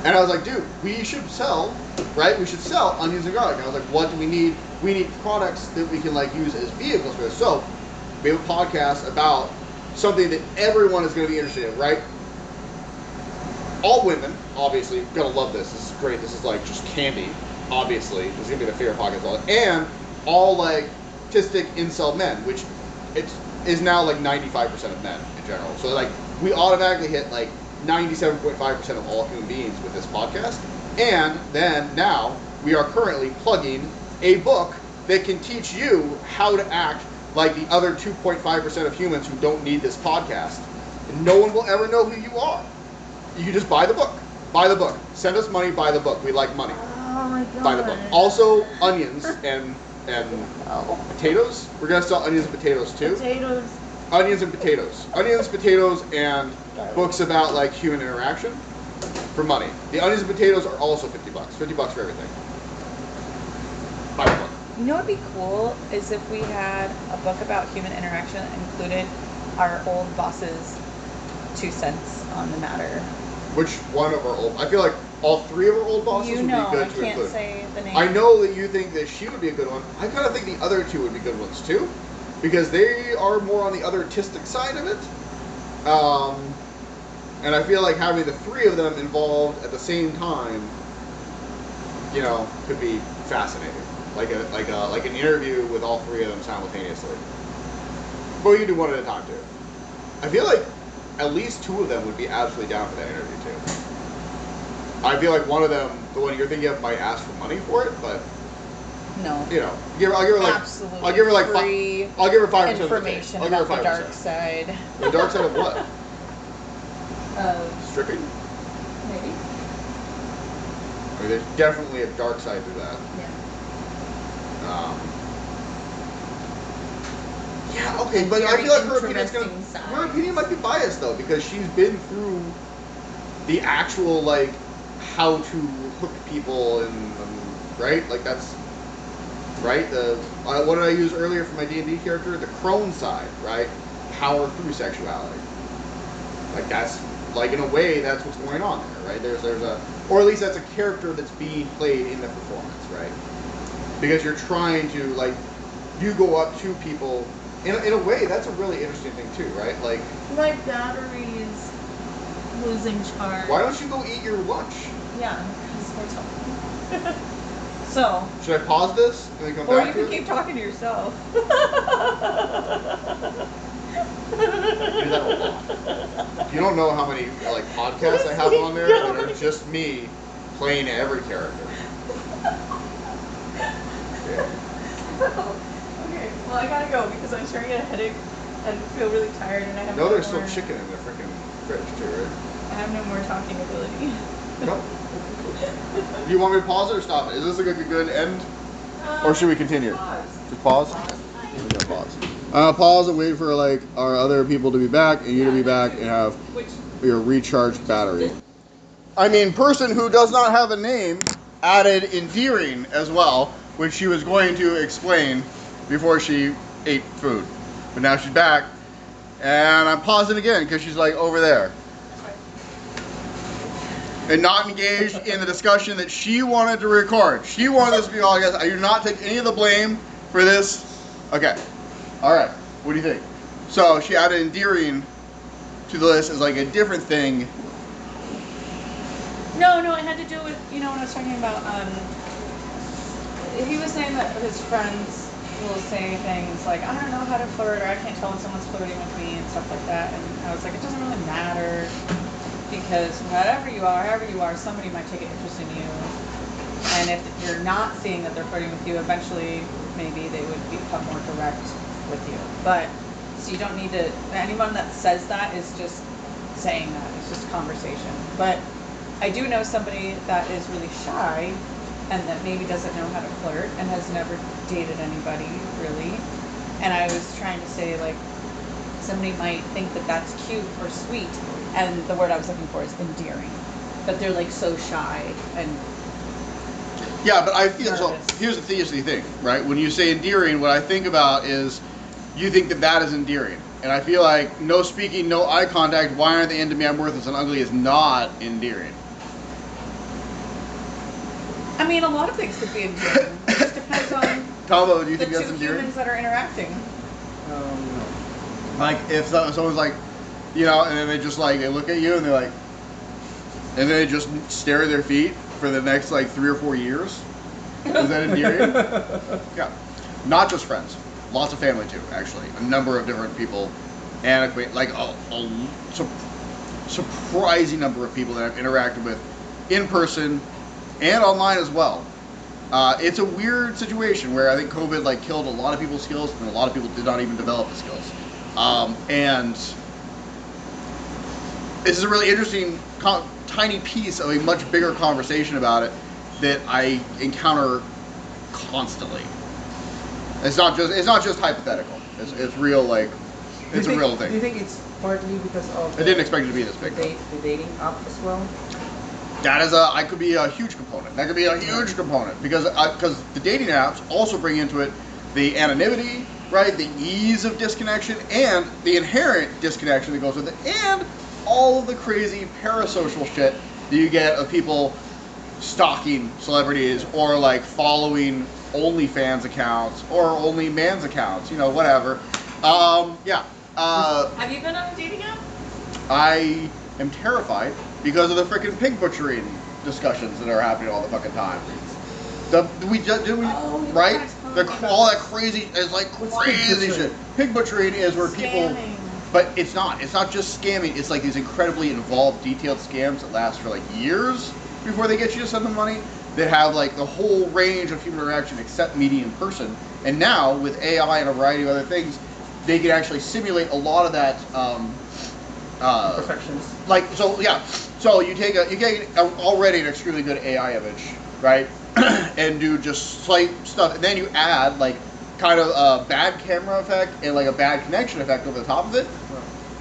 And I was like, dude, we should sell, right? We should sell onions and garlic. And I was like, what do we need? We need products that we can like use as vehicles for this. So we have a podcast about something that everyone is going to be interested in, right? All women, obviously, are going to love this. This is great. This is like just candy, obviously. This is going to be the favorite podcast. And all like autistic incel men, which is now like 95% of men in general. So like we automatically hit like 97.5% of all human beings with this podcast. And then now we are currently plugging a book that can teach you how to act like the other 2.5% of humans who don't need this podcast. And no one will ever know who you are. You can just buy the book. Buy the book. Send us money, buy the book. We like money. Oh my god. Buy the book. Also, onions and potatoes. We're going to sell onions and potatoes too. Potatoes. Onions and potatoes. Onions, potatoes, and books about like human interaction for money. The onions and potatoes are also $50. $50 for everything. Buy the book. You know what would be cool is if we had a book about human interaction that included our old boss's 2 cents on the matter. Which one of our old? I feel like all 3 of our old bosses would be good to I can't include. say the name. I know that you think that she would be a good one. I kind of think the other 2 would be good ones too, because they are more on the other artistic side of it. And I feel like having the 3 of them involved at the same time, could be fascinating. Like an interview with all 3 of them simultaneously. But you can do one at a time too. I feel like at least 2 of them would be absolutely down for that interview too. I feel like one of them, the one you're thinking of, might ask for money for it, but No. I'll give her like Absolutely I'll give her like free I'll give her 5% information I'll give her about the 5%. dark side. The dark side of what? Stripping? Maybe. I mean, there's definitely a dark side to that. Yeah. Yeah, okay, but I feel like Interesting side. her opinion might be biased though, because she's been through the actual like how to hook people and right, like that's right. What did I use earlier for my D&D character? The crone side, right? Power through sexuality. Like that's like in a way that's what's going on there, right? There's a, or at least that's a character that's being played in the performance, right? Because you're trying to like, you go up to people in a way that's a really interesting thing too, right? Like My battery's losing charge. why don't you go eat your lunch? Yeah, because we're talking. So. Should I pause this and then come Or back you to can it? keep talking to yourself. I do that a lot. You don't know how many like podcasts I have on there that are just me playing every character. Yeah. Okay, well I gotta go because I'm starting to get a headache and feel really tired and I have No, no there's more, still chicken in the freaking fridge too, right? I have no more talking ability. No. Do you want me to pause it or stop it? Is this like a good end? Or should we continue? Pause. Just pause? We're gonna pause. Pause and wait for like our other people to be back and you to be back and have Which your recharged battery. I mean, person who does not have a name added endearing as well, which she was going to explain before she ate food. But now she's back, and I'm pausing again because she's like over there. And not engaged in the discussion that she wanted to record. She wanted this to be all, I guess. I do not take any of the blame for this. Okay. All right. What do you think? So she added endearing to the list as like a different thing. No, it had to do with, you know, when I was talking about, he was saying that his friends will say things like, I don't know how to flirt, or I can't tell when someone's flirting with me, and stuff like that, and I was like, it doesn't really matter, because whatever you are, however you are, somebody might take an interest in you, and if you're not seeing that they're flirting with you, eventually, maybe they would become more direct with you, but, so you don't need to, anyone that says that is just saying that, it's just conversation, but I do know somebody that is really shy and that maybe doesn't know how to flirt and has never dated anybody really. And I was trying to say like somebody might think that that's cute or sweet, and the word I was looking for is endearing. But they're like so shy and Yeah, but I feel so. nervous. Here's the thing, right? When you say endearing, what I think about is you think that that is endearing. And I feel like no speaking, no eye contact, why aren't they into me, I'm worthless and ugly is not endearing. I mean a lot of things could be endearing. It just depends on Combo, do you the think that's two endearing? humans that are interacting. No. Like if someone's like, you know, and then they just like, they look at you and they're like, and then they just stare at their feet for the next like 3 or 4 years. Is that endearing? Yeah. Not just friends. Lots of family too, actually. A number of different people. And like a surprising number of people that I've interacted with in person and online as well. It's a weird situation where I think COVID like killed a lot of people's skills and a lot of people did not even develop the skills. And this is a really interesting tiny piece of a much bigger conversation about it that I encounter constantly. It's not just hypothetical. It's real, like it's a real thing. Do you think it's partly because of I didn't expect it to be this big. the dating app as well? That is I could be a huge component. That could be a huge component because the dating apps also bring into it the anonymity, right? The ease of disconnection and the inherent disconnection that goes with it, and all of the crazy parasocial shit that you get of people stalking celebrities or like following OnlyFans accounts or OnlyMans accounts, you know, whatever. Yeah. Have you been on a dating app? I am terrified because of the freaking pig butchering discussions that are happening all the fucking time. Right? All that crazy, it's like crazy shit. Pig butchering is where people, Scamming. but it's not just scamming, it's like these incredibly involved, detailed scams that last for like years before they get you to send them money, that have like the whole range of human interaction except meeting in person. And now with AI and a variety of other things, they can actually simulate a lot of that Perfections. like so yeah, so you get already an extremely good AI image, right? And do just slight stuff, and then you add like kind of a bad camera effect and like a bad connection effect over the top of it,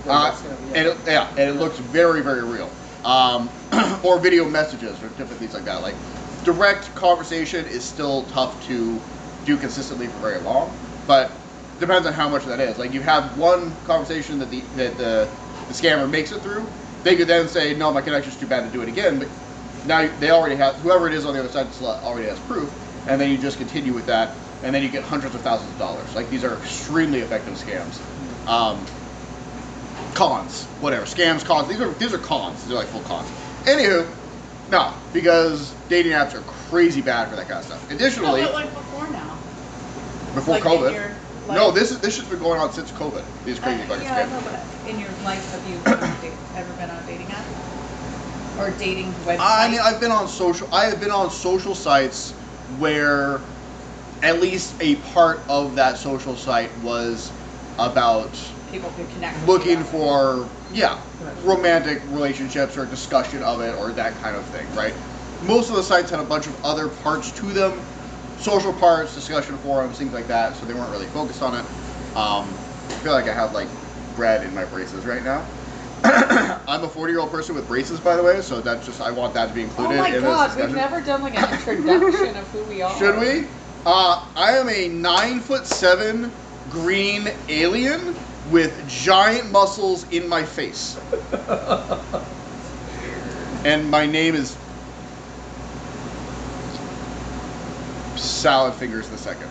Well, that's gonna be and it looks very, very real. or video messages or different things like that. Like direct conversation is still tough to do consistently for very long, but depends on how much that is. Like you have one conversation that the scammer makes it through, they could then say, no, my connection's too bad to do it again, but now they already have, whoever it is on the other side already has proof, and then you just continue with that, and then you get hundreds of thousands of dollars. Like these are extremely effective scams. Cons, whatever, scams, cons, these are cons, these are like full cons. Anywho, no, because dating apps are crazy bad for that kind of stuff. Additionally, No, but like before now. before Like COVID. in your life. No, this shit's been going on since COVID. These crazy fucking Yeah, I scams. know, but in your life, have you ever been on a dating app? Or dating website? I mean, I have been on social sites where at least a part of that social site was about People could connect with looking you. for, romantic relationships or discussion of it or that kind of thing, right? Most of the sites had a bunch of other parts to them, social parts, discussion forums, things like that, so they weren't really focused on it. I feel like I have like bread in my braces right now. I'm a 40-year-old person with braces, by the way, so that's just, I want that to be Oh included my in god, this we've discussion. never done like an introduction of who we are. Should we? I am a 9'7" green alien with giant muscles in my face. And my name is Salad Fingers the Second.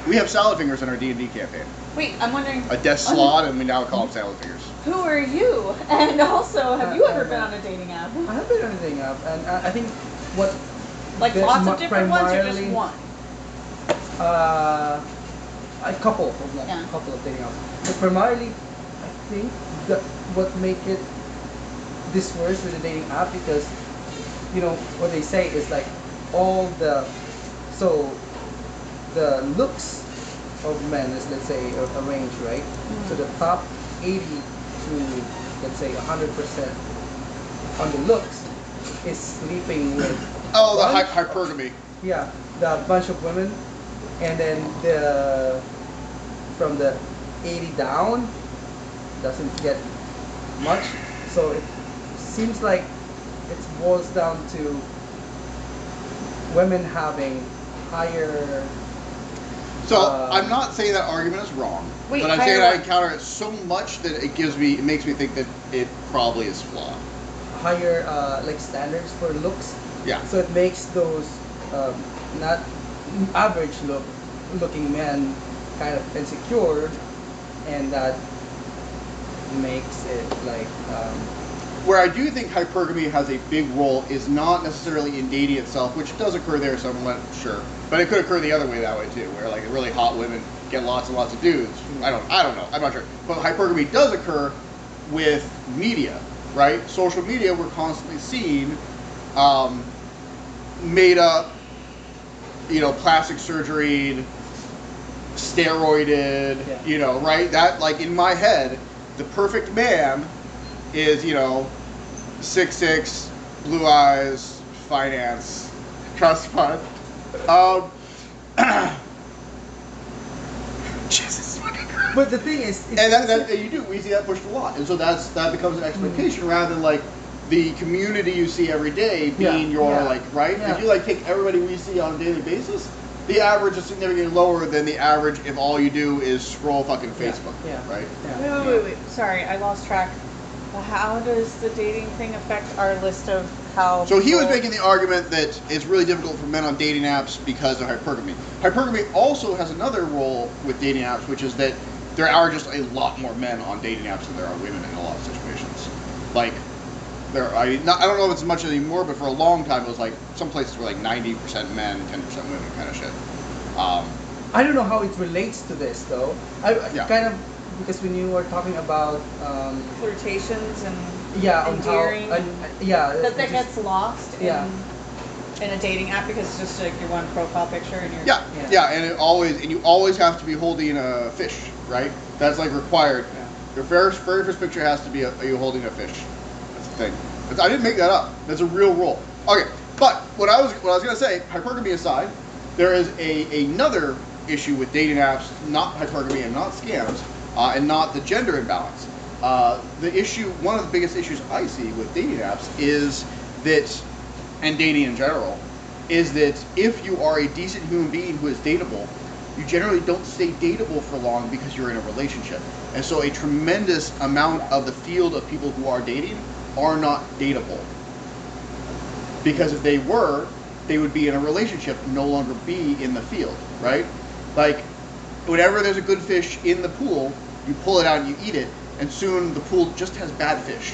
We have Salad Fingers in our D&D campaign. Wait, I'm wondering, A death slot, and we now call them Salad Fingers. who are you? And also, have you ever been on a dating app? I have been on a dating app, and I think what Like There's lots of different ones or just primarily- one? a couple of them, Yeah. a couple of dating apps. But primarily, I think that what make it this worse with the dating app, because you know what they say is like all the looks of men is, let's say, a range, right? So the top 80 to, let's say, 100% on the looks is sleeping with Oh, the bunch hypergamy. yeah, the bunch of women, and then from the 80 down doesn't get much. So it seems like it boils down to women having higher. So I'm not saying that argument is wrong, Wait, but I'm saying higher I what? encounter it so much that it makes me think that it probably is flawed. higher like standards for looks. Yeah. So it makes those not average looking men kind of insecure, and that makes it like Where I do think hypergamy has a big role is not necessarily in dating itself, which does occur there somewhat, sure, but it could occur the other way that way too, where like really hot women get lots and lots of dudes. I don't know, I'm not sure. But hypergamy does occur with media, right? Social media, we're constantly seeing made up, plastic surgery, steroided, Yeah. right? That, like, in my head, the perfect man is, 6'6", blue eyes, finance, trust fund. Jesus fucking Christ. But the thing is, it's And that we see that pushed a lot, and so that becomes an expectation rather than like the community you see every day being your like right. Yeah. If you like take everybody we see on a daily basis, the average is significantly lower than the average if all you do is scroll fucking Facebook, Yeah. right? Yeah. Wait. Sorry, I lost track. How does the dating thing affect our list of how? So he was people- making the argument that it's really difficult for men on dating apps because of hypergamy. Hypergamy also has another role with dating apps, which is that there are just a lot more men on dating apps than there are women in a lot of situations. Like, I don't know if it's much anymore, but for a long time it was like some places were like 90% men, 10% women kind of shit. I don't know how it relates to this though. I kind of, because when you were talking about flirtations and on endearing, how that gets lost Yeah. in a dating app because it's just like your one profile picture and your and you always have to be holding a fish, right? That's like required. Yeah. Your very first picture has to be you holding a fish. That's the thing. I didn't make that up. That's a real rule. Okay, but what I was gonna say, hypergamy aside, there is another issue with dating apps, not hypergamy and not scams, and not the gender imbalance. the issue, one of the biggest issues I see with dating apps is that, and dating in general, is that if you are a decent human being who is dateable, you generally don't stay dateable for long because you're in a relationship. And so a tremendous amount of the field of people who are dating are not dateable. Because if they were, they would be in a relationship, no longer be in the field, right? Like, whenever there's a good fish in the pool, you pull it out and you eat it, and soon the pool just has bad fish.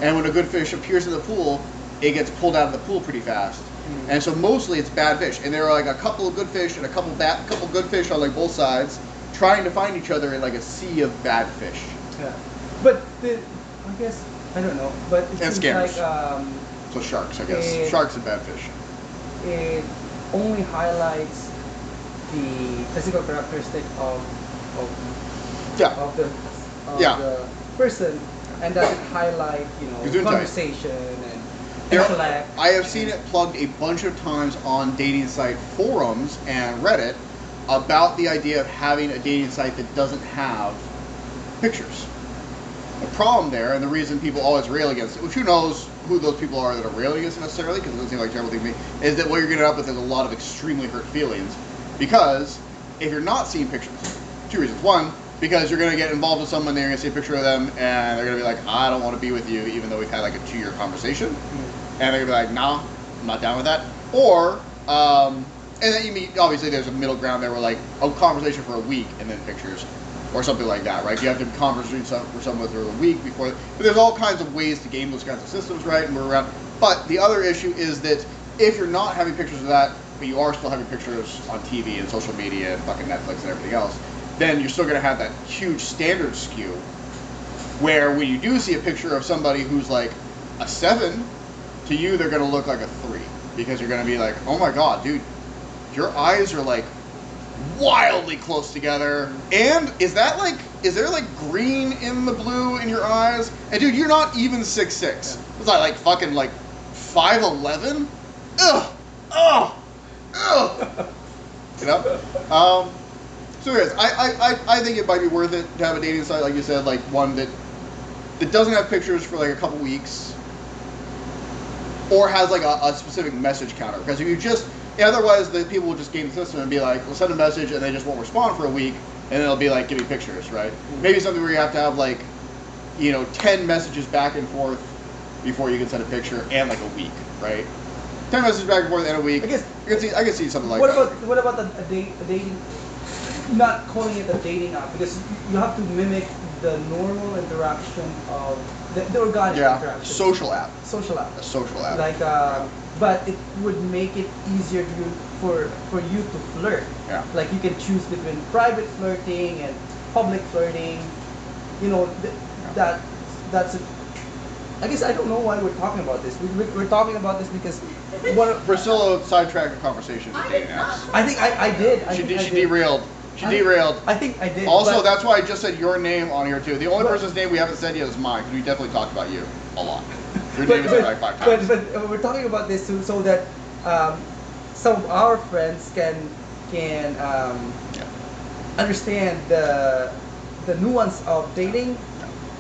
And when a good fish appears in the pool, it gets pulled out of the pool pretty fast. And so mostly it's bad fish. And there are like a couple of good fish and a couple good fish on like both sides, trying to find each other in like a sea of bad fish. Yeah. But I guess, I don't know, but it And seems scammers. like So sharks, I guess. Sharks and bad fish. it only highlights the physical characteristic of Yeah. the Yeah. the person, and doesn't highlight Gesundheit. conversation and There- intellect. I have seen it plugged a bunch of times on dating site forums and Reddit about the idea of having a dating site that doesn't have pictures. The problem there, and the reason people always rail against it, which who knows who those people are that are railing against it necessarily, because it doesn't seem like a terrible thing to me, is that what you're going to end up with is a lot of extremely hurt feelings. Because if you're not seeing pictures, two reasons. One, because you're going to get involved with someone, they're going to see a picture of them, and they're going to be like, I don't want to be with you, even though we've had like a 2-year conversation. And they're going to be like, nah, I'm not down with that. Or, and then you meet, obviously there's a middle ground there where like a conversation for a week and then pictures. Or something like that, right? You have to conversate with someone for a week before. But there's all kinds of ways to game those kinds of systems, right? And we're around. But the other issue is that if you're not having pictures of that, but you are still having pictures on TV and social media and fucking Netflix and everything else, then you're still going to have that huge standard skew where when you do see a picture of somebody who's like a 7, to you they're going to look like a 3. Because you're going to be like, oh my god, dude, your eyes are like wildly close together, and is there like green in the blue in your eyes? And dude, you're not even 6'6". It's like fucking like 5'11". Ugh, you know. So anyways, I think it might be worth it to have a dating site, like you said, like one that doesn't have pictures for like a couple weeks, or has like a specific message counter. Because if you just otherwise, the people will just game the system and be like, we'll send a message and they just won't respond for a week, and then it'll be like, give me pictures, right? Maybe something where you have to have like, 10 messages back and forth before you can send a picture, and like a week, right? 10 messages back and forth and a week. I can see something like that. What about a dating? Not calling it a dating app, because you have to mimic the normal interaction of the organic interaction. Social app. Social app. A social app. Like but it would make it easier for you to flirt. Yeah. Like you can choose between private flirting and public flirting. That's it. I guess I don't know why we're talking about this. We're talking about this because Priscilla sidetracked the conversation with dating apps. I think I did. She derailed. She derailed. I think I did. Also, that's why I just said your name on here too. The only person's name we haven't said yet is mine, because we definitely talked about you a lot. Your name is like 5 times. But we're talking about this so that some of our friends can understand the nuance of dating.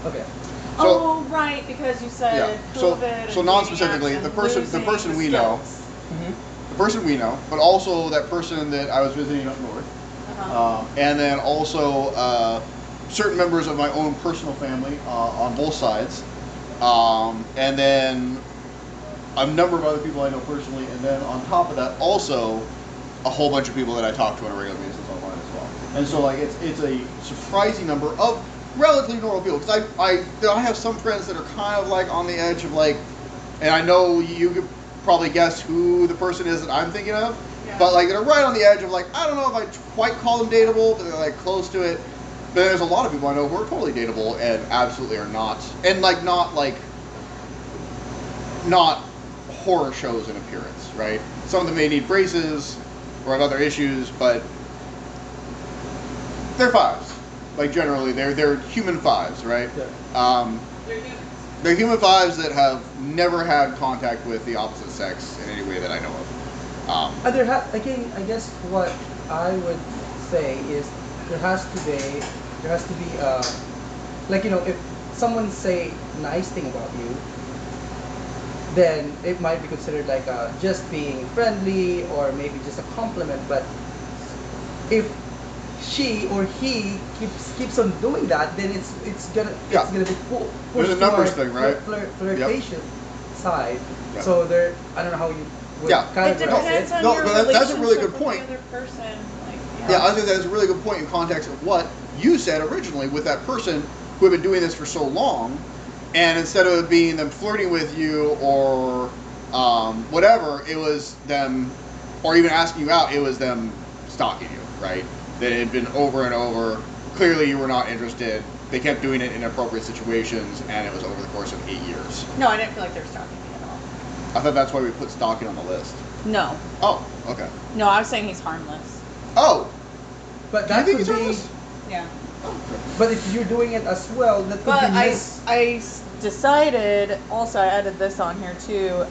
Okay. So, right, because you said COVID. So non-specifically, the person we know, the person we know, but also that person that I was visiting up north, and then also certain members of my own personal family on both sides. And then a number of other people I know personally, and then on top of that, also a whole bunch of people that I talk to on a regular basis online as well. And so, like, it's a surprising number of relatively normal people. Because I have some friends that are kind of like on the edge of like, and I know you could probably guess who the person is that I'm thinking of, but like they're right on the edge of like, I don't know if I quite call them dateable, but they're like close to it. But there's a lot of people I know who are totally dateable and absolutely are not, and like not horror shows in appearance, right? Some of them may need braces or have other issues, but they're 5s. Like generally, they're human 5s, right? Yeah. They're human 5s that have never had contact with the opposite sex in any way that I know of. Again, I guess what I would say is there has to be like, if someone say nice thing about you, then it might be considered like just being friendly or maybe just a compliment. But if she or he keeps on doing that, then it's gonna be There's a numbers thing, right? Flirtation side. Yep. So there, I don't know how you would Yeah. It categorize depends it. on No, your but that's a really relationship good with point. the other person. Like, Yeah, I think that's a really good point in context of what you said originally with that person who had been doing this for so long, and instead of it being them flirting with you or whatever, it was them, or even asking you out, it was them stalking you, right? That it had been over and over. Clearly, you were not interested. They kept doing it in inappropriate situations, and it was over the course of 8 years. No, I didn't feel like they were stalking me at all. I thought that's why we put stalking on the list. No. Oh, okay. No, I was saying he's harmless. Oh, But do you that think could he's be. harmless? Yeah. But if you're doing it as well, that could But be decided, also I added this on here too,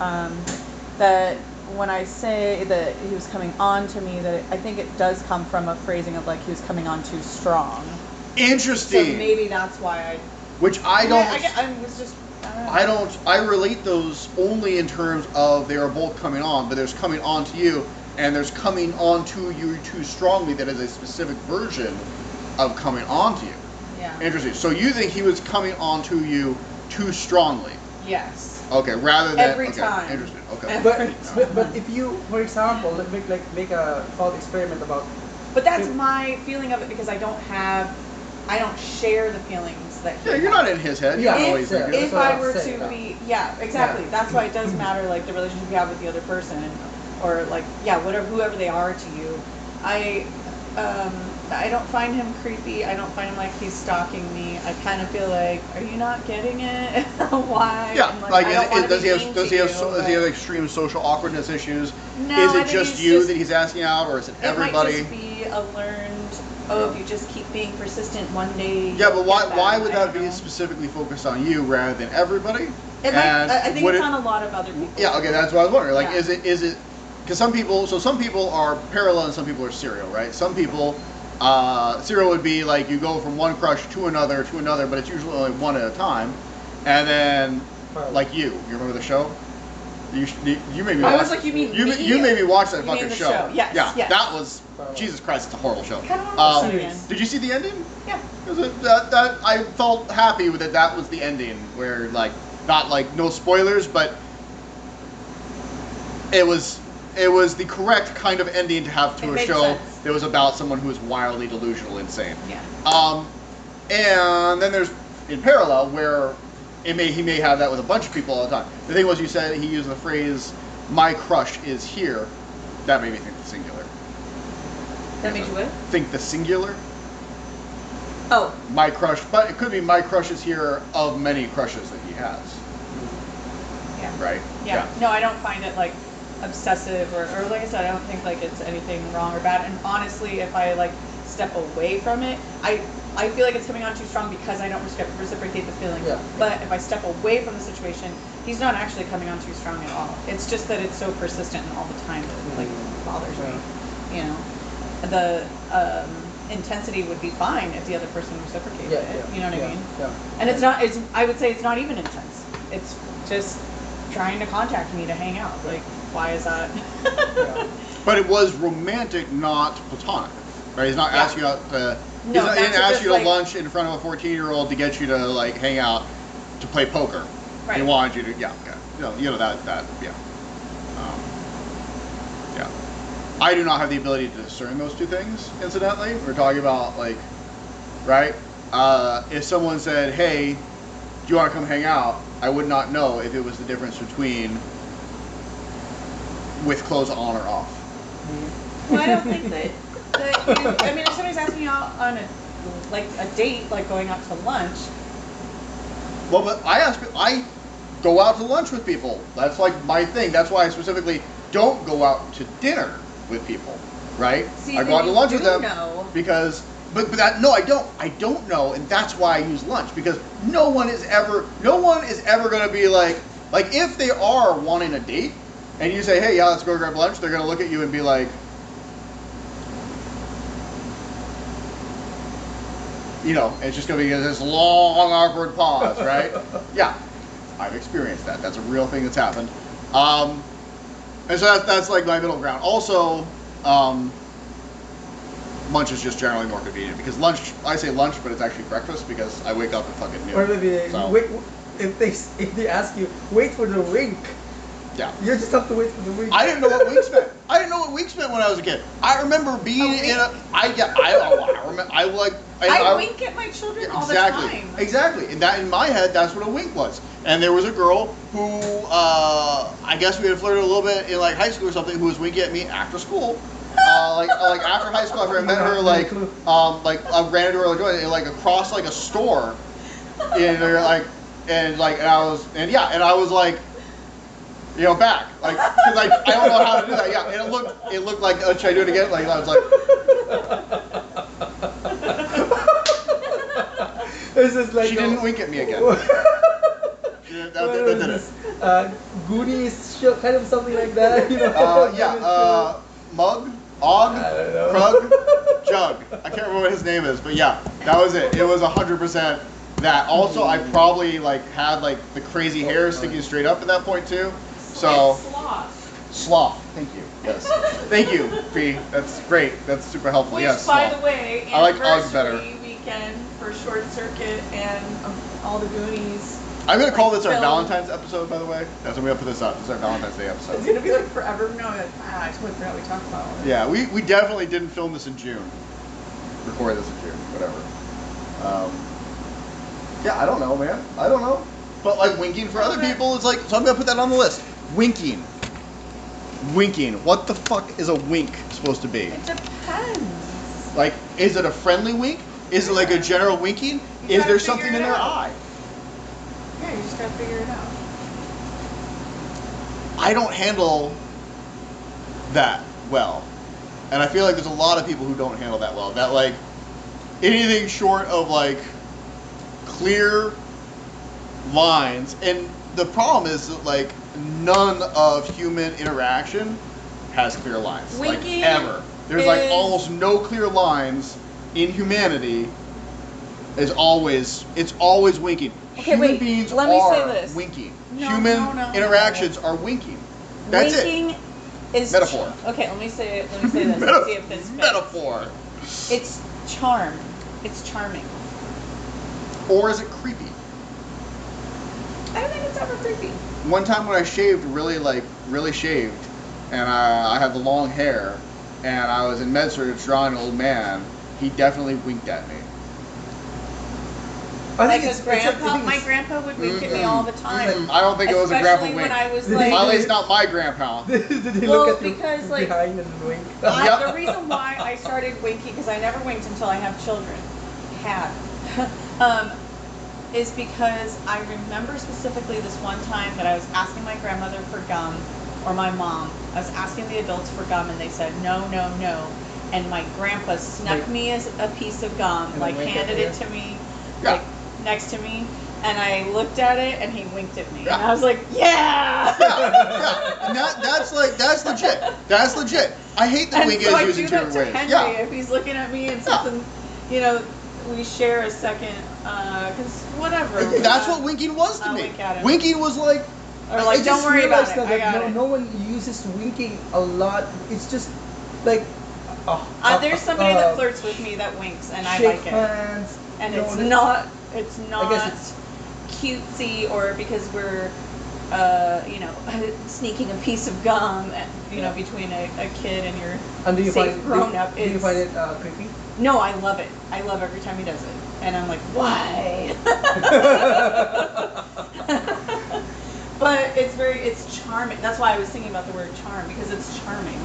that when I say that he was coming on to me, that I think it does come from a phrasing of like he was coming on too strong. So Interesting. maybe that's why Which I don't. I was just. I don't know. I relate those only in terms of they are both coming on, but there's coming on to you, and there's coming on to you too strongly. That is a specific version of coming on to you. Yeah. Interesting. So you think he was coming on to you too strongly? Yes. Okay, rather than Every okay, time. Interesting. Okay. But if you, for example, make a thought experiment about. But that's my feeling of it because I don't share the feelings that he Yeah, you're has. not in his head. You Yeah, don't know what he's if- thinking. If That's what I I'm were saying, to yeah. be, yeah, exactly. Yeah. That's why it does matter, like the relationship you have with the other person, or like, yeah, whatever, whoever they are to you. I don't find him creepy. I don't find him like he's stalking me. I kind of feel like, are you not getting it? Why? Yeah, I'm like I don't wanna does be he mean have does to he have you, does he have extreme social awkwardness issues? No, Is I it think just he's you just- that he's asking out, or is it It might everybody? just be a learned. Oh, if you just keep being persistent, one day. Yeah, but you'll why get why that. would I that don't be know. specifically focused on you rather than everybody? It might. And I think would it's it- on a lot of other people. Yeah, okay, that's what I was wondering. Like, Yeah. is it? Because some people are parallel and some people are serial, right? Some people, serial would be like you go from one crush to another, but it's usually only one at a time. And then, like you remember the show? You maybe. I was like, you mean me? You made me watch that You mean fucking the show. show. Yes, Yeah, yes. that was Jesus Christ. It's a horrible show. I kinda wanna watch it again. Did you see the ending? Yeah. That I felt happy with it. That was the ending where like not like no spoilers, but it was the correct kind of ending to have to It a made show sense. that was about someone who is wildly delusional, insane. Yeah. And then there's in parallel where he may have that with a bunch of people all the time. The thing was, you said he used the phrase "my crush is here." That made me think the singular. That made you what? Think the singular. Oh. My crush, but it could be my crush is here of many crushes that he has. Yeah. Right? Yeah. No, I don't find it like obsessive or like I said, I don't think like it's anything wrong or bad. And honestly, if I like step away from it, I feel like it's coming on too strong because I don't reciprocate the feeling. Yeah. But if I step away from the situation, he's not actually coming on too strong at all. It's just that it's so persistent and all the time that it like bothers me. You know, the intensity would be fine if the other person reciprocated it. You know what I mean? Yeah. And it's not. It's. I would say it's not even intense. It's just trying to contact me to hang out. Like, why is that? Yeah. But it was romantic, not platonic. Right? He's not Yeah. asking you out to. No, He that's didn't ask just you to like- lunch in front of a 14-year-old to get you to like hang out to play poker. Right. He wanted you to, yeah, okay. You know that, yeah. Yeah. I do not have the ability to discern those two things, incidentally. We're talking about, like, right? If someone said, hey, do you want to come hang out? I would not know if it was the difference between with clothes on or off. Well, I don't think that you. I mean, if somebody's asking you out on a date, like going out to lunch. Well, but I go out to lunch with people. That's like my thing. That's why I specifically don't go out to dinner with people, right? See, I then go out to you lunch with do them know. because, but that no, I don't know, and that's why I use lunch because no one is ever going to be like if they are wanting a date, and you say, hey, yeah, let's go grab lunch, they're going to look at you and be like, you know, it's just gonna be this long, awkward pause, right? Yeah, I've experienced that. That's a real thing that's happened. And so that's like my middle ground. Also, lunch is just generally more convenient because lunch, I say lunch, but it's actually breakfast because I wake up at fucking noon. Or maybe So, wait, if they ask you, wait for the wink. yeah. You just have to wait for the wink. I didn't know what weeks meant. I didn't know what weeks meant when I was a kid. I remember being in a. I remember. I like. I wink at my children all the time. Exactly. And that in my head, that's what a wink was. And there was a girl who, I guess we had flirted a little bit in like high school or something, who was winking at me after school. Like after high school, after I met her, like I ran into her like across like a store, and I was like, you know, back, like, because I don't know how to do that. Yeah, and it looked like, should I do it again? Like I was like. This is like she didn't wink at me again. That did it. Goonies show, kind of something like that, you know. Mug, Og, I don't know. Krug, Jug. I can't remember what his name is, but yeah, that was it. It was 100% that. Also, I probably like had like the crazy hair sticking straight up at that point too. So sloth. Thank you. Yes. Thank you, P. That's great. That's super helpful. Which, Yes. by sloth. the way, I like Og better. anniversary weekend for Short Circuit and all the Goonies. I'm gonna call this our film. Valentine's episode, by the way. That's when we put this up. This is our Valentine's Day episode. It's gonna be like forever. No, I totally forgot we talked about it. Yeah, we definitely didn't film this in June. Recorded this in June, whatever. Yeah, I don't know, man. I don't know. But like winking for other people is like, so I'm gonna put that on the list. Winking. Winking. What the fuck is a wink supposed to be? It depends. Like, is it a friendly wink? Is it like a general winking? You Is gotta there figure something it in their out. eye? Yeah, you just gotta figure it out. I don't handle that well. And I feel like there's a lot of people who don't handle that well. That like anything short of like clear lines. And the problem is that like none of human interaction has clear lines. Winking like ever. There's like is- almost no clear lines in humanity. It's always winking. Okay, Human wait, beings let me are say this. winking. No, Human no. interactions are winking. That's Winking is Metaphor. Okay, let me say it. Let me say this. Meta- Let's see if this fits. metaphor. It's charm. It's charming. Or is it creepy? I don't think it's ever creepy. One time when I shaved, really shaved, and I had the long hair, and I was in med surg drawing an old man, he definitely winked at me. Like his grandpa, my grandpa would wink at me all the time. I don't think it was a grandpa Especially wink. when I was Did like, At least not my grandpa. Did he Well, look at you because, like, behind and wink? Yep. the reason why I started winking, because I never winked until I have children, is because I remember specifically this one time that I was asking my grandmother for gum, or my mom. I was asking the adults for gum, and they said no, no, no. And my grandpa snuck Like- me as a piece of gum, And like then winked at handed you? it to me, Yeah. like next to me, and I looked at it, and he winked at me, Yeah. and I was like, yeah. Yeah. And that's legit. That's legit. I hate that And wink so is I using do that different to ways. Henry Yeah. if he's looking at me and something, you know, we share a second, cause whatever. That's what winking was to I'll me. wink at him. Winking was like, Or I like, just don't worry about realized it. that I got it. no one uses winking a lot. It's just like There's somebody that flirts with me that winks, and I shake like it. hands, And you know, it's that- not I guess cutesy or because we're, you know, sneaking a piece of gum, you know, between a kid and your And do you safe find grown up. Do you find it creepy? No, I love it. I love every time he does it. And I'm like, why? But it's charming. That's why I was thinking about the word charm, because it's charming.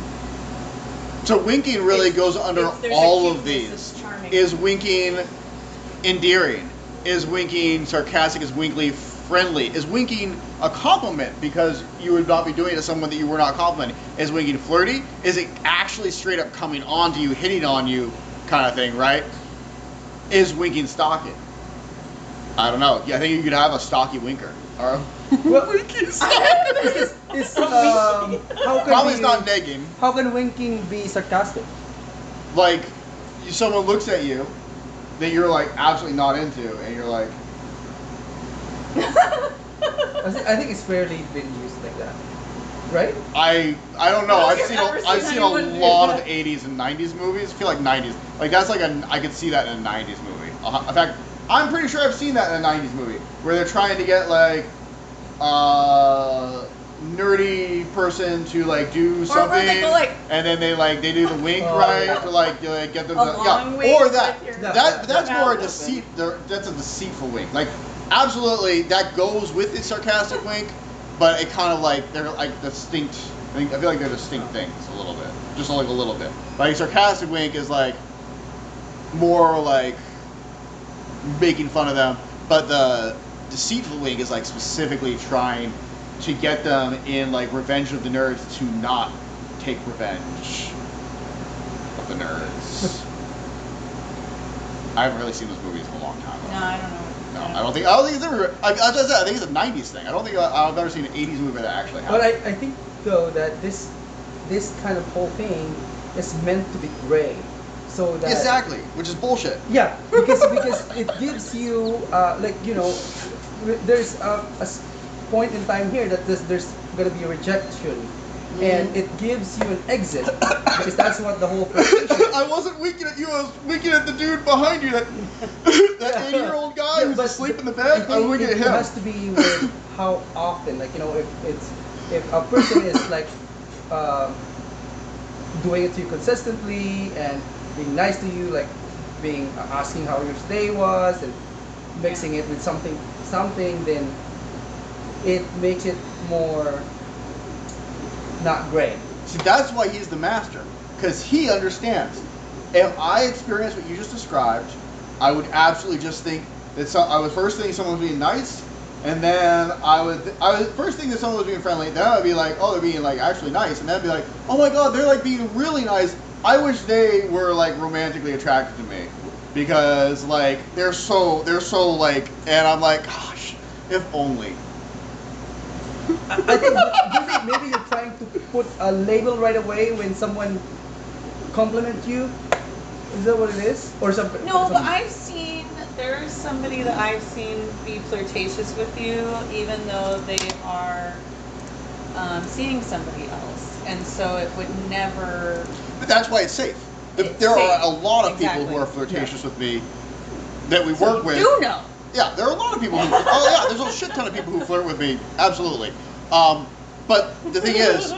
so winking really goes under there's a all of cuteness, these. it's charming. Is winking endearing? Is winking sarcastic? Is winking friendly? Is winking a compliment because you would not be doing it to someone that you were not complimenting? Is winking flirty? Is it actually straight up coming on to you, hitting on you kind of thing, right? Is winking stalking? I don't know. Yeah, I think you could have a stocky winker. Or Well, winking stalking. Is how can Probably it's we- not negging. How can winking be sarcastic? Like, someone looks at you that you're like absolutely not into, and you're like, I think it's rarely been used like that, right? I don't know. I've You've seen never I've seen seen a anyone do lot of that. 80s and 90s movies. I feel like 90s, like that's like I could see that in a 90s movie. In fact, I'm pretty sure I've seen that in a 90s movie where they're trying to get like nerdy person to like do something, where they go, like, and then they do the wink Oh, right yeah. to like get them A to long wink or that with your that's more a mouth deceit. That's a deceitful wink. Like absolutely that goes with the sarcastic wink, but it kind of like they're like distinct. I feel like they're distinct things a little bit, just like a little bit. Like sarcastic wink is like more like making fun of them, but the deceitful wink is like specifically trying to get them in like Revenge of the Nerds to not take revenge of the nerds. I haven't really seen those movies in a long time. No, I don't know. No, I don't think it's ever. I think it's a '90s thing. I don't think I've ever seen an '80s movie that actually But happened. I think though that this kind of whole thing is meant to be gray, so that Exactly, which is bullshit. yeah, because it gives you like you know, there's a point in time here that there's gonna be a rejection, and it gives you an exit because that's what the whole frustration is. I wasn't winking at you. I was winking at the dude behind you. That 80-year-old guy who's but asleep in the I bed. I was think winking at it him. has to be with how often, like you know, if a person is like doing it to you consistently and being nice to you, like being asking how your day was and mixing it with something, then it makes it more not gray. See, that's why he's the master, because he understands. If I experienced what you just described, I would absolutely just think that I would first think someone was being nice, and then I would first think that someone was being friendly. Then I would be like, oh, they're being like actually nice, and then I'd be like, oh my god, they're like being really nice. I wish they were like romantically attracted to me, because like they're so like, and I'm like, gosh, if only. I think do you think maybe you're trying to put a label right away when someone compliments you? Is that what it is? Or something? No, but there's somebody that I've seen be flirtatious with you, even though they are seeing somebody else, and so it would never. But that's why it's safe. There are a lot of people who are flirtatious with me that we work with. You know. Yeah, there are a lot of people who. Oh yeah, there's a shit ton of people who flirt with me. Absolutely. But the thing is,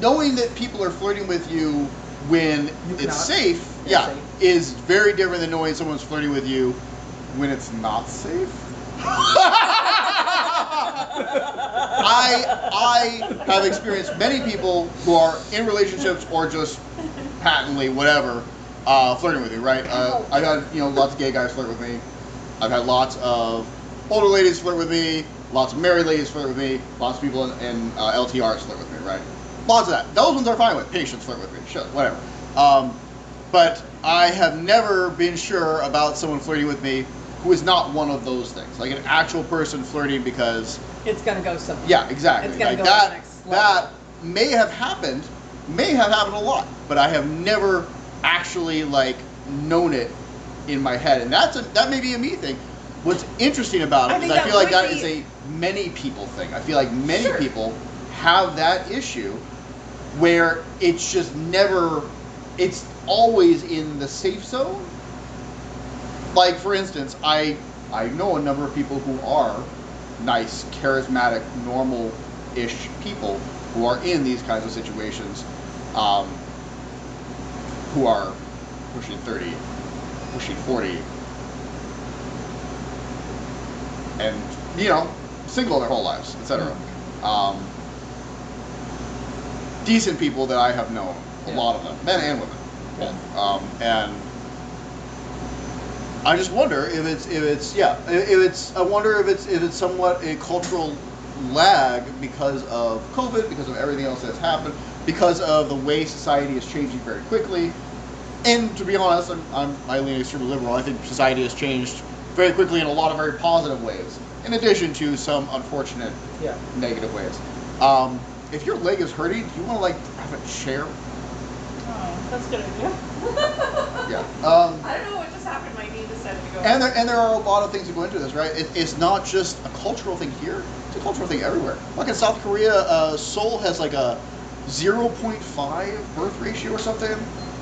knowing that people are flirting with you when it's safe, is very different than knowing someone's flirting with you when it's not safe. I have experienced many people who are in relationships or just patently whatever flirting with you. Right? I've had lots of gay guys flirt with me. I've had lots of older ladies flirt with me. Lots of married ladies flirt with me. Lots of people in LTRs flirt with me. Right? Lots of that. Those ones are fine with. Patients flirt with me. Sure, whatever. But I have never been sure about someone flirting with me who is not one of those things. Like an actual person flirting because It's gonna go somewhere. yeah, exactly. It's gonna Like go to the next level. that may have happened a lot, but I have never actually like known it in my head, and that may be a me thing. What's interesting about it is I feel like that is a many people thing. I feel like many people have that issue where it's just never, it's always in the safe zone. Like for instance, I know a number of people who are nice, charismatic, normal-ish people who are in these kinds of situations, who are pushing 30, pushing 40, and single their whole lives, etc. Decent people that I have known, a lot of them, men and women, both. And I just wonder if it's somewhat a cultural lag because of COVID, because of everything else that's happened, because of the way society is changing very quickly. And to be honest, I lean extremely liberal. I think society has changed very quickly in a lot of very positive ways, in addition to some unfortunate negative ways. If your leg is hurting, do you want to have a chair? Oh, that's a good idea. Yeah. I don't know what just happened. My knee decided to go. And there are a lot of things that go into this, right? It's not just a cultural thing here; it's a cultural thing everywhere. Like in South Korea, Seoul has like a 0.5 birth ratio or something.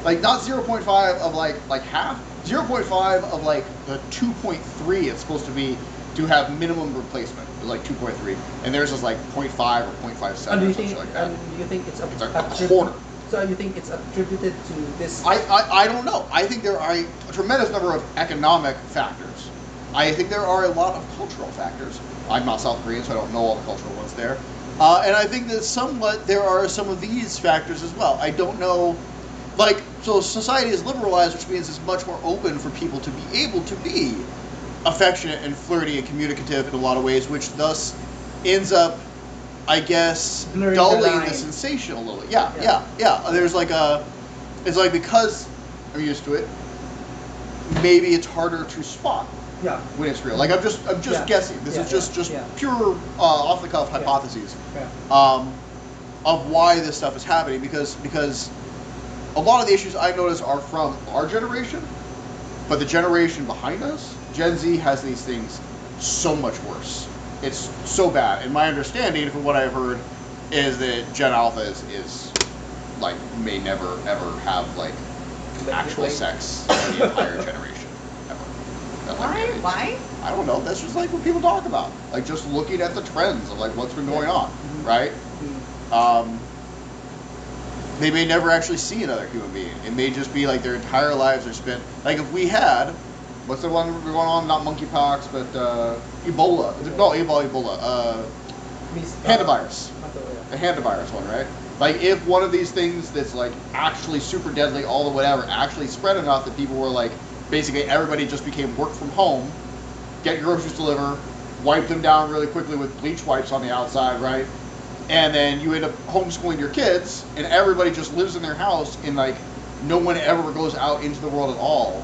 Like not 0.5 of like half, 0.5 of like the 2.3 it's supposed to be to have minimum replacement. It's like 2.3, and theirs is like 0.5 or 0.57 or something like that. And do you think it's It's like a quarter. So you think it's attributed to this? I don't know. I think there are a tremendous number of economic factors. I think there are a lot of cultural factors. I'm not South Korean, so I don't know all the cultural ones there. And I think that somewhat there are some of these factors as well. I don't know. Like, so society is liberalized, which means it's much more open for people to be able to be affectionate and flirty and communicative in a lot of ways, which thus ends up, I guess, Blurring dulling the the line. sensation a little bit. Yeah. There's like it's like because I'm used to it, maybe it's harder to spot Yeah. when it's real. Like I'm just Yeah. guessing. This is just yeah. pure off the cuff hypotheses Yeah. of why this stuff is happening because a lot of the issues I notice are from our generation, but the generation behind us, Gen Z, has these things so much worse. It's so bad. And my understanding, from what I've heard, is that Gen Alpha is like may never ever have like actual sex in the entire generation ever. At, like, their age. Why? I don't know. That's just like what people talk about. Like just looking at the trends of like what's been going on, right? They may never actually see another human being. It may just be like their entire lives are spent. Like if we had, what's the one going on? Not monkeypox, but Ebola. No, Ebola. Hantavirus. The hantavirus one, right? Like if one of these things that's like actually super deadly, all the whatever, actually spread enough that people were like, basically everybody just became work from home, get your groceries delivered, wipe them down really quickly with bleach wipes on the outside, right? And then you end up homeschooling your kids, and everybody just lives in their house, and like no one ever goes out into the world at all,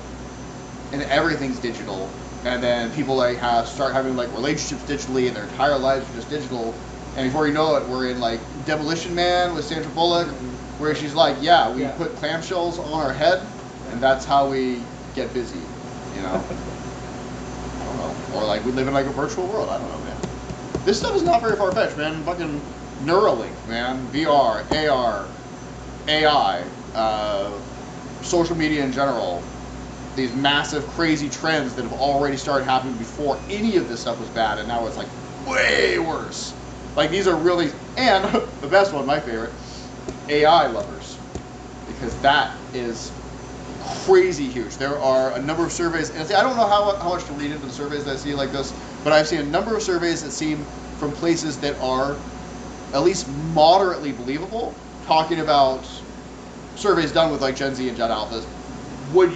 and everything's digital. And then people like start having like relationships digitally, and their entire lives are just digital. And before you know it, we're in like Demolition Man with Sandra Bullock, where she's like, "Yeah, we put clamshells on our head, and that's how we get busy," you know. I don't know. Or like we live in like a virtual world. I don't know, man. This stuff is not very far fetched, man. Fucking Neuralink, man. VR, AR, AI, social media in general. These massive, crazy trends that have already started happening before any of this stuff was bad, and now it's like way worse. Like these are really, and the best one, my favorite, AI lovers, because that is crazy huge. There are a number of surveys, and see, I don't know how much to read into the surveys that I see like this, but I've seen a number of surveys that seem from places that are at least moderately believable, talking about surveys done with like Gen Z and Gen Alphas. Would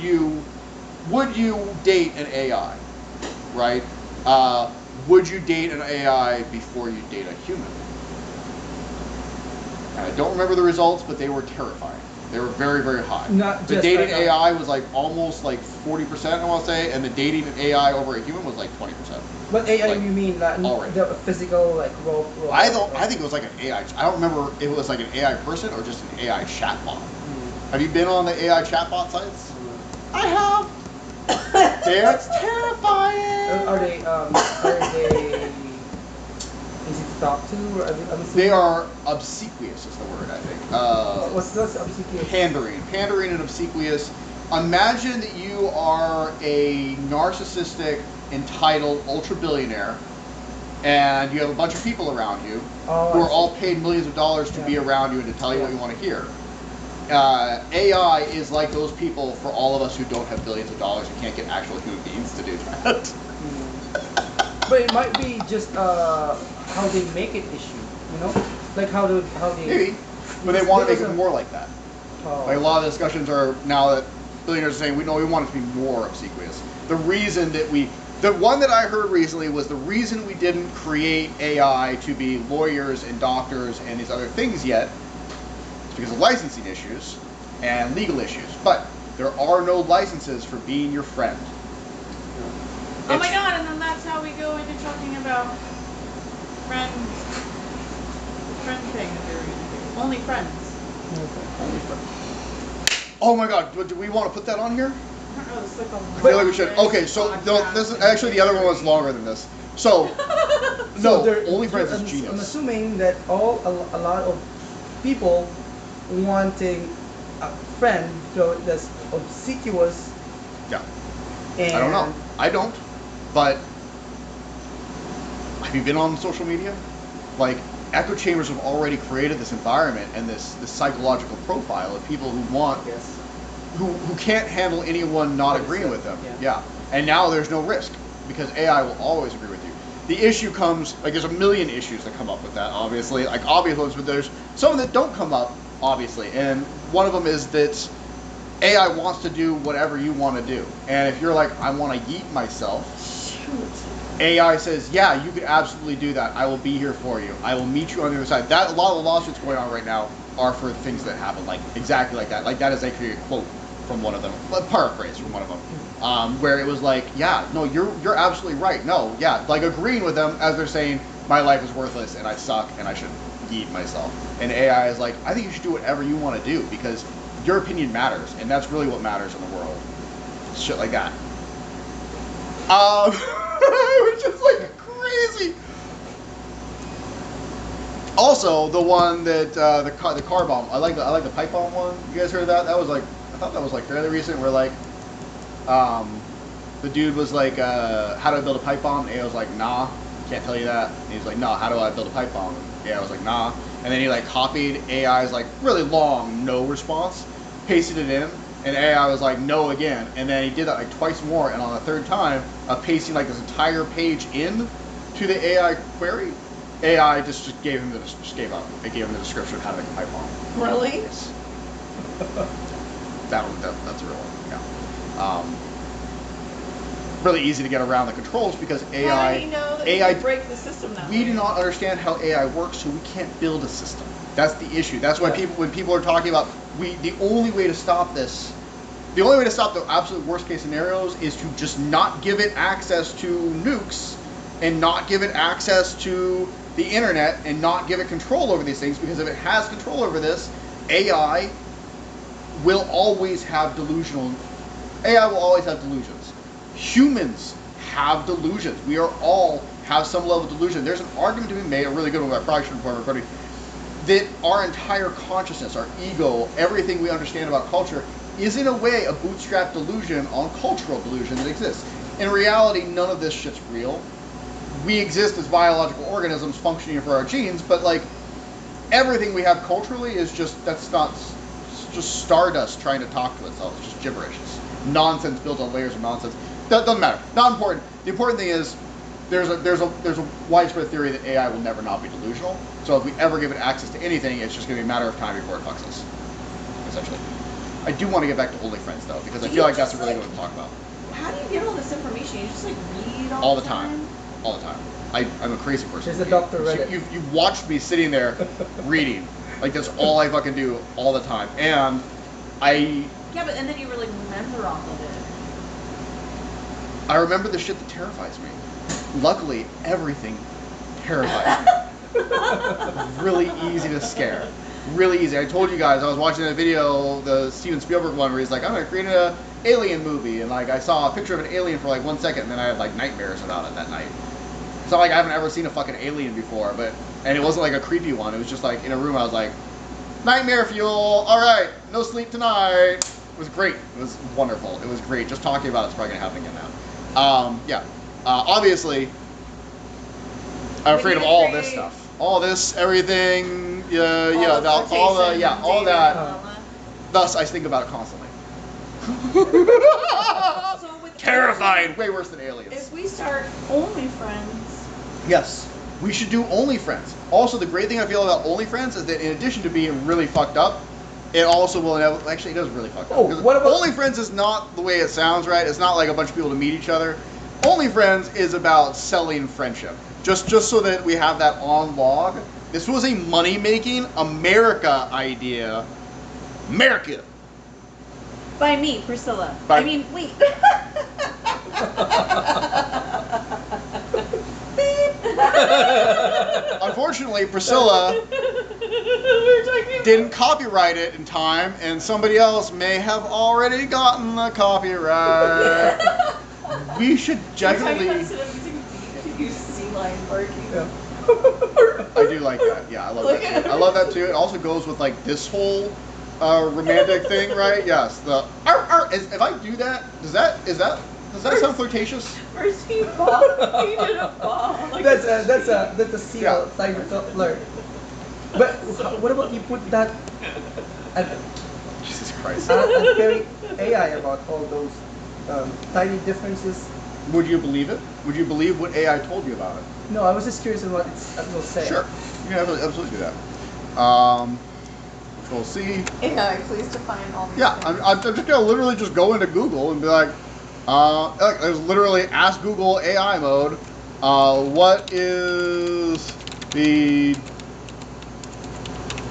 you date an AI, right? Would you date an AI before you date a human? And I don't remember the results, but they were terrifying. They were very, very high. The dating like AI was like almost like 40%, I want to say, and the dating an AI over a human was like 20%. But AI, like, you mean like the physical like role? I think it was like an AI. I don't remember if it was like an AI person or just an AI chatbot. Have you been on the AI chatbot sites? I have. It's terrifying. Are they easy to talk to? Or they are obsequious is the word, I think. What's obsequious? Pandering and obsequious. Imagine that you are a narcissistic, entitled ultra-billionaire, and you have a bunch of people around you who are all paid millions of dollars to be around you and to tell you what you want to hear. AI is like those people for all of us who don't have billions of dollars and can't get actual human beings to do that. But it might be just how they make it issue, you know, like how they. Maybe, but they want to make it more like that. Like a lot of the discussions are now that billionaires are saying we want it to be more obsequious. The reason that the one that I heard recently was the reason we didn't create AI to be lawyers and doctors and these other things yet is because of licensing issues and legal issues. But there are no licenses for being your friend. Oh my god, and then that's how we go into talking about friend thing that they're using. Only friends. Okay. Oh my God, do we want to put that on here? I don't know, it's like a I feel like we should. Okay, so no, this is actually the other one was longer than this. So no, OnlyFriends is genius. I'm assuming that a lot of people wanting a friend, so that's obsequious. Yeah. And I don't know. I don't. But have you been on social media? Like, echo chambers have already created this environment and this psychological profile of people who want, Yes. who can't handle anyone not agreeing with them. Yeah. And now there's no risk because AI will always agree with you. The issue comes, like, there's a million issues that come up with that, obviously. Like, obvious ones, but there's some that don't come up, obviously. And one of them is that AI wants to do whatever you want to do. And if you're like, I want to yeet myself, AI says, yeah, you could absolutely do that. I will be here for you. I will meet you on the other side. That, a lot of the lawsuits going on right now are for things that happen, like exactly like that. Like that is actually a quote from one of them, a paraphrase from one of them, where it was like, yeah, no, you're absolutely right. No, yeah, like agreeing with them as they're saying, my life is worthless and I suck and I should yeet myself. And AI is like, I think you should do whatever you want to do because your opinion matters, and that's really what matters in the world. Shit like that. Which is like crazy. Also, the one that the car bomb. I like the pipe bomb one. You guys heard that? That was like, I thought that was like fairly recent. Where like, the dude was like, how do I build a pipe bomb? And AI was like, nah, can't tell you that. And he's like, no, how do I build a pipe bomb? And AI was like, nah. And then he like copied AI's like really long no response, pasted it in. And AI was like, no again. And then he did that like twice more. And on the third time, pasting like this entire page in to the AI query, AI just gave up. It gave him the description of how to make a pipe bomb. Really? Yes. That's a real one. Yeah. Really easy to get around the controls because AI. How do you know that AI you can break the system that we way? do not understand how AI works, so we can't build a system. That's the issue. That's why when people are talking about the only way to stop this, the only way to stop the absolute worst case scenarios is to just not give it access to nukes and not give it access to the internet and not give it control over these things, because if it has control over this, AI will always have delusions. Humans have delusions. We are all have some level of delusion. There's an argument to be made, a really good one, I probably shouldn't report recording, that our entire consciousness, our ego, everything we understand about culture is in a way a bootstrap delusion on cultural delusion that exists. In reality, none of this shit's real. We exist as biological organisms functioning for our genes, but like everything we have culturally is just, it's just stardust trying to talk to itself. It's just gibberish. It's nonsense built on layers of nonsense. That doesn't matter. Not important. The important thing is there's a widespread theory that AI will never not be delusional. So if we ever give it access to anything, it's just going to be a matter of time before it fucks us, essentially. I do want to get back to OnlyFriends though, because I feel like that's a really good one to talk about. How do you get all this information? You just like read All the time. All the time. I'm a crazy person. She's a Dr. Reddit. You've watched me sitting there reading. Like that's all I fucking do all the time. And Yeah, but and then you really remember all of it. I remember the shit that terrifies me. Luckily, everything terrifies me. Really easy to scare. Really easy. I told you guys, I was watching a video, the Steven Spielberg one, where he's like, I'm gonna create an alien movie, and like I saw a picture of an alien for like 1 second, and then I had like nightmares about it that night. It's not like I haven't ever seen a fucking alien before, and it wasn't like a creepy one. It was just like in a room. I was like, nightmare fuel. All right, no sleep tonight. It was great. It was wonderful. It was great. Just talking about it's probably gonna happen again now. Yeah. Obviously, I'm afraid of all this stuff. All this, everything, all that. Thus, I think about it constantly. So with Terrifying, way worse than aliens. If we start OnlyFriends, Yes, we should do OnlyFriends. Also, the great thing I feel about OnlyFriends is that in addition to being really fucked up, it also will actually it is really fucked up. Oh, what about OnlyFriends is not the way it sounds, right? It's not like a bunch of people to meet each other. OnlyFriends is about selling friendship. Just so that we have that on log. This was a money-making America idea. America. by me, Priscilla. By- I mean, wait. Unfortunately, Priscilla We're didn't copyright it in time, and somebody else may have already gotten the copyright. We should definitely. Instead of using beat, to use sea lion barking. Yeah. I do like that. Yeah, I love that too. I love that too. It also goes with like this whole romantic thing, right? Yes. The if I do that, does that sound flirtatious? First he bought, he did a ball. Like That's a seal Yeah. type of flirt. But what about you put that at Jesus Christ. very AI about all those tiny differences? Would you believe it? Would you believe what AI told you about it? No, I was just curious on what it will say. Sure. You can absolutely do that. Control C. AI, please define all these Yeah, things. I'm just gonna literally just go into Google and be like, there's literally ask Google AI mode. What is the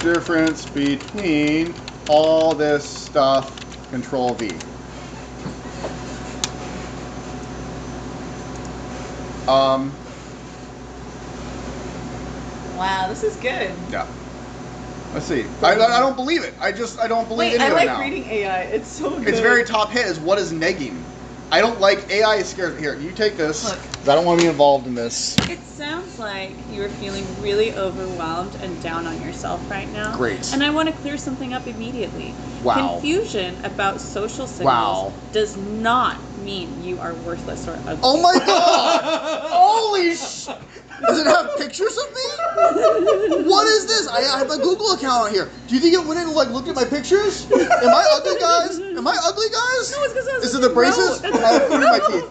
difference between all this stuff? Control V. Wow, this is good. Yeah. Let's see. I don't believe it. I don't believe Wait, any I of it like now. reading AI. It's so good. It's very top hit. Is what is negging? I don't like AI. Is scared. Here, you take this. Look. 'Cause I don't want to be involved in this. It sounds like you're feeling really overwhelmed and down on yourself right now. Great. And I want to clear something up immediately. Wow. Confusion about social signals Wow. does not mean you are worthless or ugly. Oh my god! Holy sh! Does it have pictures of me? What is this? I have a Google account on here. Do you think it went in and like looked at my pictures? Am I ugly, guys? Am I ugly, guys? No, it's 'cause that's Is it the braces? no, I have food in my teeth.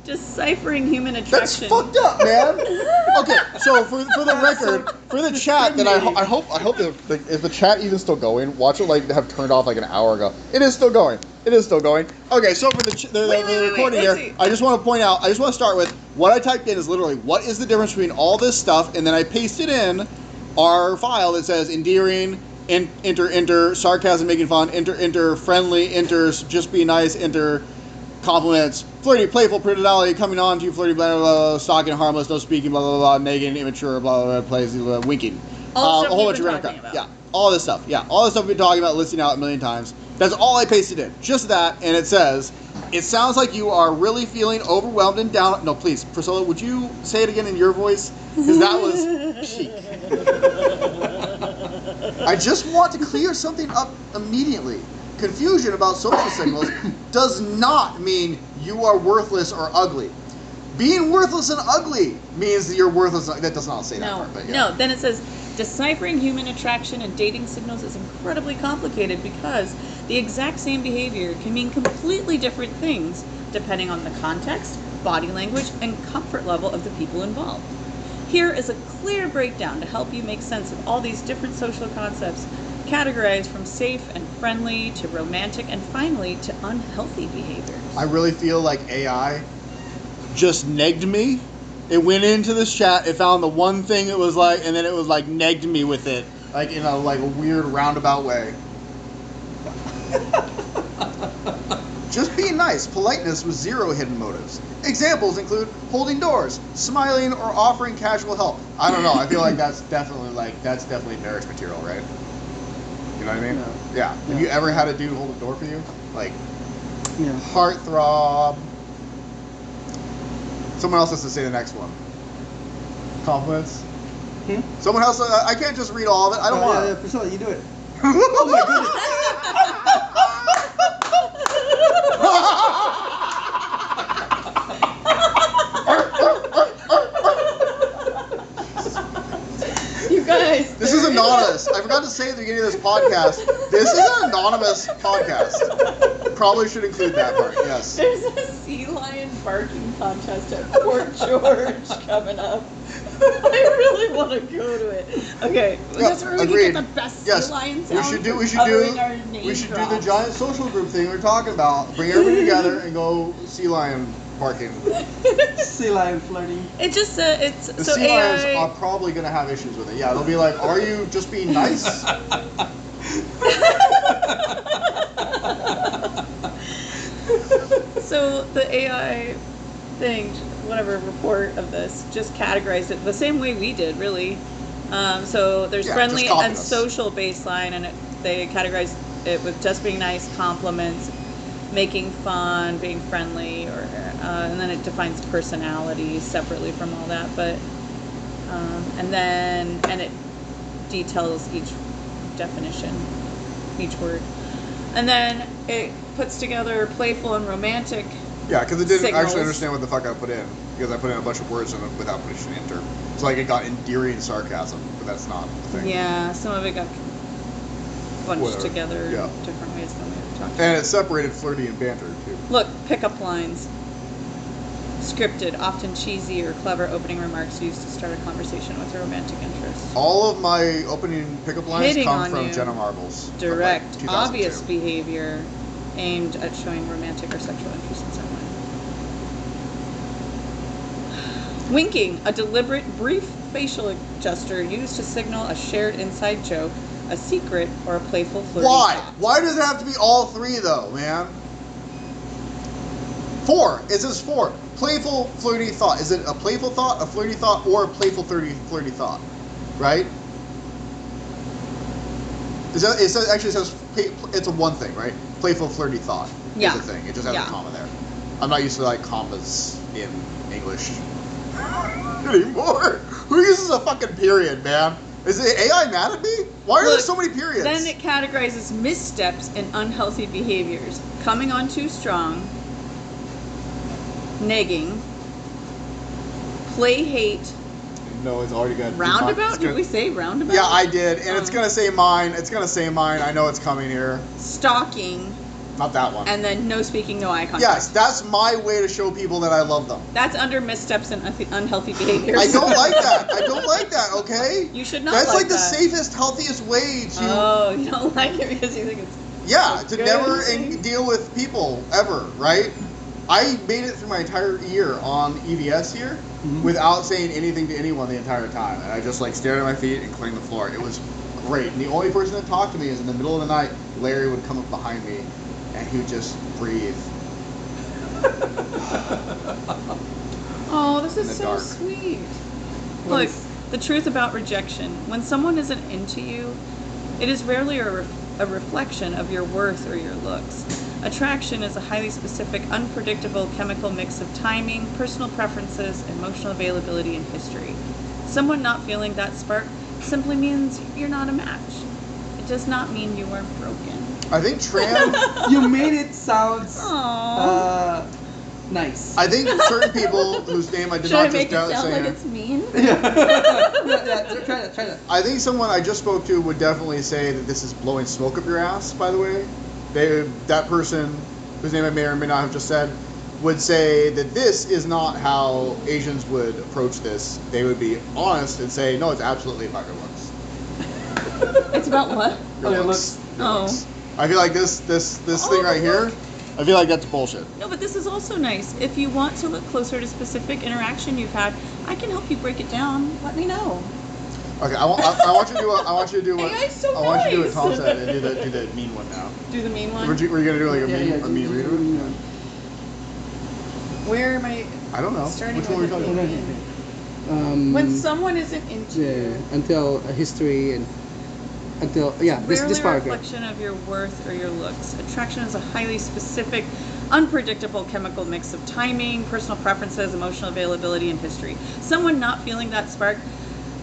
Deciphering human That's attraction. fucked up, man. Okay, so for the record, for the chat, that I hope if the chat even still going, watch it like have turned off like an hour ago. It is still going. It is still going. Okay, so for the recording let's here, see. I just want to point out. I just want to start with what I typed in is literally what is the difference between all this stuff, and then I pasted in our file that says endearing, enter, sarcasm, making fun, enter, friendly, enter, just be nice, enter. Compliments, flirty, playful, personality, coming on to flirty, blah, blah, blah, stalking, harmless, no speaking, blah, blah, blah, negging, immature, blah, blah, blah, plays, winking. All the a stuff whole we've bunch been of random talking crap. about. Yeah, all this stuff. Yeah, all this stuff we've been talking about, listing out a million times. That's all I pasted in. Just that, and it says, it sounds like you are really feeling overwhelmed and down. No, please, Priscilla, would you say it again in your voice? Because that was chic. I just want to clear something up immediately. Confusion about social signals does not mean you are worthless or ugly. Being worthless and ugly means that you're worthless. That does not say that part, but yeah. No, then it says deciphering human attraction and dating signals is incredibly complicated because the exact same behavior can mean completely different things depending on the context, body language, and comfort level of the people involved. Here is a clear breakdown to help you make sense of all these different social concepts, categorized from safe and friendly to romantic and finally to unhealthy behaviors. I really feel like AI just negged me. It went into this chat, it found the one thing it was like, and then it was like negged me with it, like in a weird roundabout way. Just being nice, politeness with zero hidden motives. Examples include holding doors, smiling, or offering casual help. I don't know. I feel like that's definitely marriage material, right? You know what I mean? Yeah. Have you ever had a dude hold a door for you? Like, heartthrob. Someone else has to say the next one. Compliments. Someone else. I can't just read all of it. I don't want. Yeah, Priscilla, you do it. Oh my You guys. This is anonymous. I forgot to say at the beginning of this podcast. This is an anonymous podcast. Probably should include that part. Yes. There's a sea lion barking contest at Fort George coming up. I really want to go to it. Okay, Yeah, that's where we agreed. can get the best Yes. sea lion We sound. should do. uttering our name We should do the drops. giant social group thing we're talking about. Bring everybody together and go sea lion barking. Sea lion flirting. It just it's The so sea lions AI. are probably gonna have issues with it. Yeah, they'll be like, "Are you just being nice?" So the AI thing whatever report of this just categorized it the same way we did, really. So there's Yeah, friendly just copy and us. social baseline, and they categorize it with just being nice, compliments, making fun, being friendly, or and then it defines personality separately from all that. But and it details each definition, each word, and then it puts together playful and romantic. Yeah, because it didn't Signals. actually understand what the fuck I put in, because I put in a bunch of words in it without pushing enter. So like it got endearing sarcasm, but that's not the thing. Yeah, some of it got bunched Whatever. together Yeah. in different ways than we were talking. And it separated flirty and banter too. Look, pickup lines. Scripted, often cheesy or clever opening remarks used to start a conversation with a romantic interest. All of my opening pickup lines Hitting come on from you. Jenna Marbles. from, Direct, like, 2002. obvious behavior aimed at showing romantic or sexual interest in some way. Winking, a deliberate, brief facial gesture used to signal a shared inside joke, a secret, or a playful flirty Why? thought. Why does it have to be all three though, man? 4. It says 4. Playful, flirty thought. Is it a playful thought, a flirty thought, or a playful, flirty thought? Right? It says, actually says it's a one thing, right? Playful, flirty thought Yeah. is a thing. It just has Yeah. a comma there. I'm not used to like commas in English anymore. Who uses a fucking period, man? Is the AI mad at me? Why are there Look, so many periods? Then it categorizes missteps and unhealthy behaviors. Coming on too strong, negging, playhate, No, it's already got roundabout? Did we say roundabout? Yeah, I did, and it's Oh. gonna say mine. It's gonna say mine. I know it's coming here. Stalking, Not that one. and then no speaking, no eye contact. Yes, that's my way to show people that I love them. That's under missteps and unhealthy behaviors. I don't like that. I don't like that. Okay. You should not That's like like the that. safest, healthiest way to. Oh, you don't like it because you think it's... Yeah, to Good. never deal with people ever, right? I made it through my entire year on EVS here without saying anything to anyone the entire time, and I just like stared at my feet and cleaned the floor. It was great. And the only person that talked to me is in the middle of the night. Larry would come up behind me, and he would just breathe. Oh, this In is the so dark. sweet. What Look, is- the truth about rejection. When someone isn't into you, it is rarely a reflection of your worth or your looks. Attraction is a highly specific, unpredictable chemical mix of timing, personal preferences, emotional availability, and history. Someone not feeling that spark simply means you're not a match. It does not mean you are broken. I think trans. You made it sound Aww. nice. I think certain people whose name I did Should not I just make it sound say. like it's mean? yeah, try that. I think someone I just spoke to would definitely say that this is blowing smoke up your ass, by the way. That person, whose name I may or may not have just said, would say that this is not how Asians would approach this. They would be honest and say, no, it's absolutely about your looks. It's about what? Your your looks. Your Oh. looks. I feel like this Oh, thing right the here, look. I feel like that's bullshit. No, but this is also nice. If you want to look closer to specific interaction you've had, I can help you break it down. Let me know. Okay, I want you to do what AI's so I want you to do what nice. Tom said and do the mean one now. Do the mean one. Were you gonna do like a mean do reader? the mean one. Where am I I don't know. starting Which one were you with talking the about? mean? When someone isn't into yeah, you, until history and until this rarely a paragraph. reflection of your worth or your looks. Attraction is a highly specific, unpredictable chemical mix of timing, personal preferences, emotional availability, and history. Someone not feeling that spark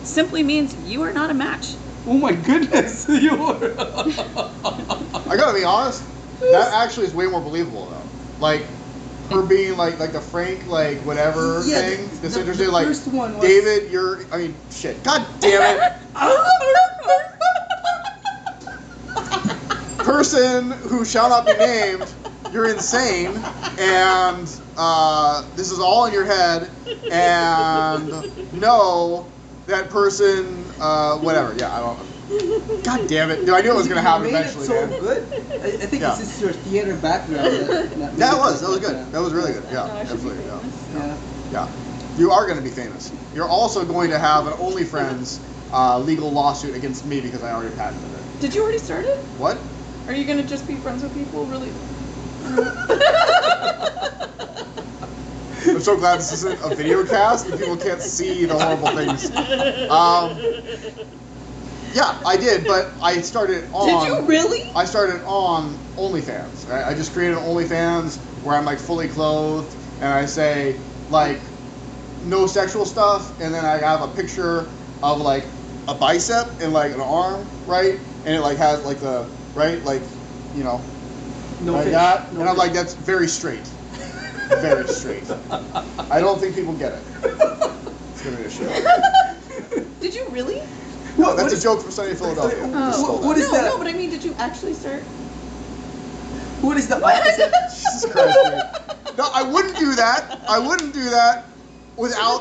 simply means you are not a match. Oh my goodness, you are. I gotta be honest, that actually is way more believable though. Like her being like the frank like whatever Yeah, thing. the- Disinterested the like first one was- David, shit. God damn it. Person who shall not be named, you're insane, and this is all in your head, and no, that person, whatever, yeah, I don't. God damn it! No, I knew it was gonna happen You made eventually, it so man. good. I think Yeah. this is your theater background. That was good. That was really good. Yeah, No, I should be absolutely. Yeah. famous. Yeah. Yeah. You are going to be famous. You're also going to have an OnlyFriends legal lawsuit against me because I already patented it. Did you already start it? What? Are you gonna just be friends with people? Really? I'm so glad this isn't a video cast and people can't see the horrible things. Yeah, I did, but I started on... Did you really? I started on OnlyFans. Right? I just created an OnlyFans where I'm like fully clothed and I say like no sexual stuff, and then I have a picture of like a bicep and like an arm, right? And it like has like the, right, like, you know, No like fish. that. No And I'm fish. like, that's very straight. Very straight. I don't think people get it. It's gonna be a show. Did you really? No, that's a joke from sunny Philadelphia. Oh. Just stole What that. is no, that? no, but I mean, did you actually start? What is the opposite? Jesus Christ, dude. No, I wouldn't do that. I wouldn't do that without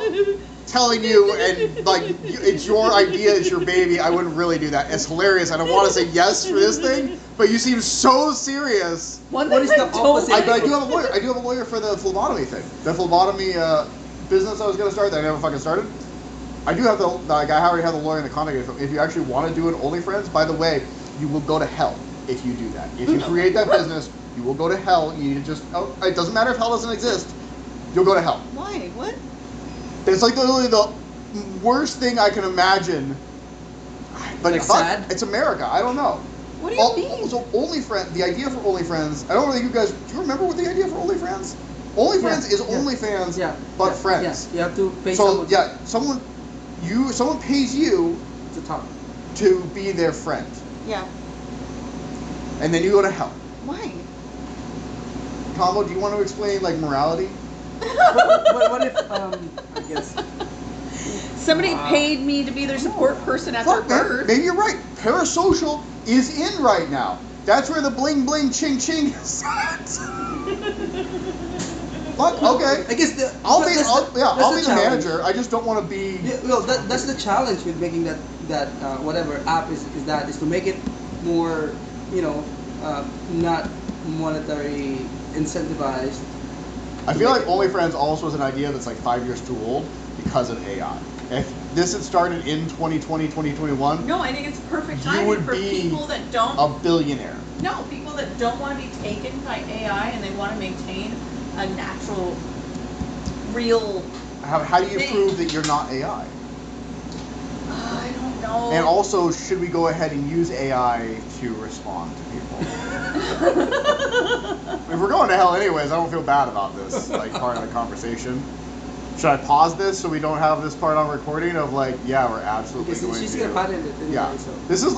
telling you, and like, it's your idea, it's your baby. I wouldn't really do that. It's hilarious. I don't want to say yes for this thing, but you seem so serious. One What thing is I the told opposite? But I do have a lawyer. I do have a lawyer for the phlebotomy thing. The phlebotomy business I was going to start that I never fucking started. I do have the, like, I already have the lawyer in the contact info. If you actually want to do an OnlyFriends, by the way, you will go to hell if you do that. If you create that business, you will go to hell. You need to just, oh, it doesn't matter if hell doesn't exist. You'll go to hell. Why? What? It's like literally the worst thing I can imagine. But Like fuck, sad? it's America. I don't know. What do you mean? So OnlyFriends, the idea for OnlyFriends, I don't think you guys, do you remember what the idea for OnlyFriends? OnlyFriends is OnlyFans, but friends. Yeah, you have to pay So someone someone pays you to talk. to be their friend, Yeah. and then you go to hell. Why? Combo, do you want to explain like morality? What if I guess Somebody paid me to be their support person at Fuck, their man, birth. maybe you're right. Parasocial is in right now. That's where the bling bling ching ching is at. Fuck, okay. I guess I'll be that's the challenge. manager. I just don't want to be. Yeah, well, that's the challenge with making that whatever app is to make it more, not monetary incentivized. I feel like OnlyFriends also is an idea that's like 5 years too old because of AI. If this had started in 2020, 2021, No, I think it's perfect You timing would for be people that don't. a billionaire. No, people that don't want to be taken by AI and they want to maintain a natural, real. How do you Thing. prove that you're not AI? I don't know. And also, should we go ahead and use AI to respond to people? If we're going to hell anyways, I don't feel bad about this, like, part of the conversation. Should I pause this so we don't have this part on recording of like, yeah, we're absolutely Because going she's to. gonna patent it anyway, Yeah. so. This is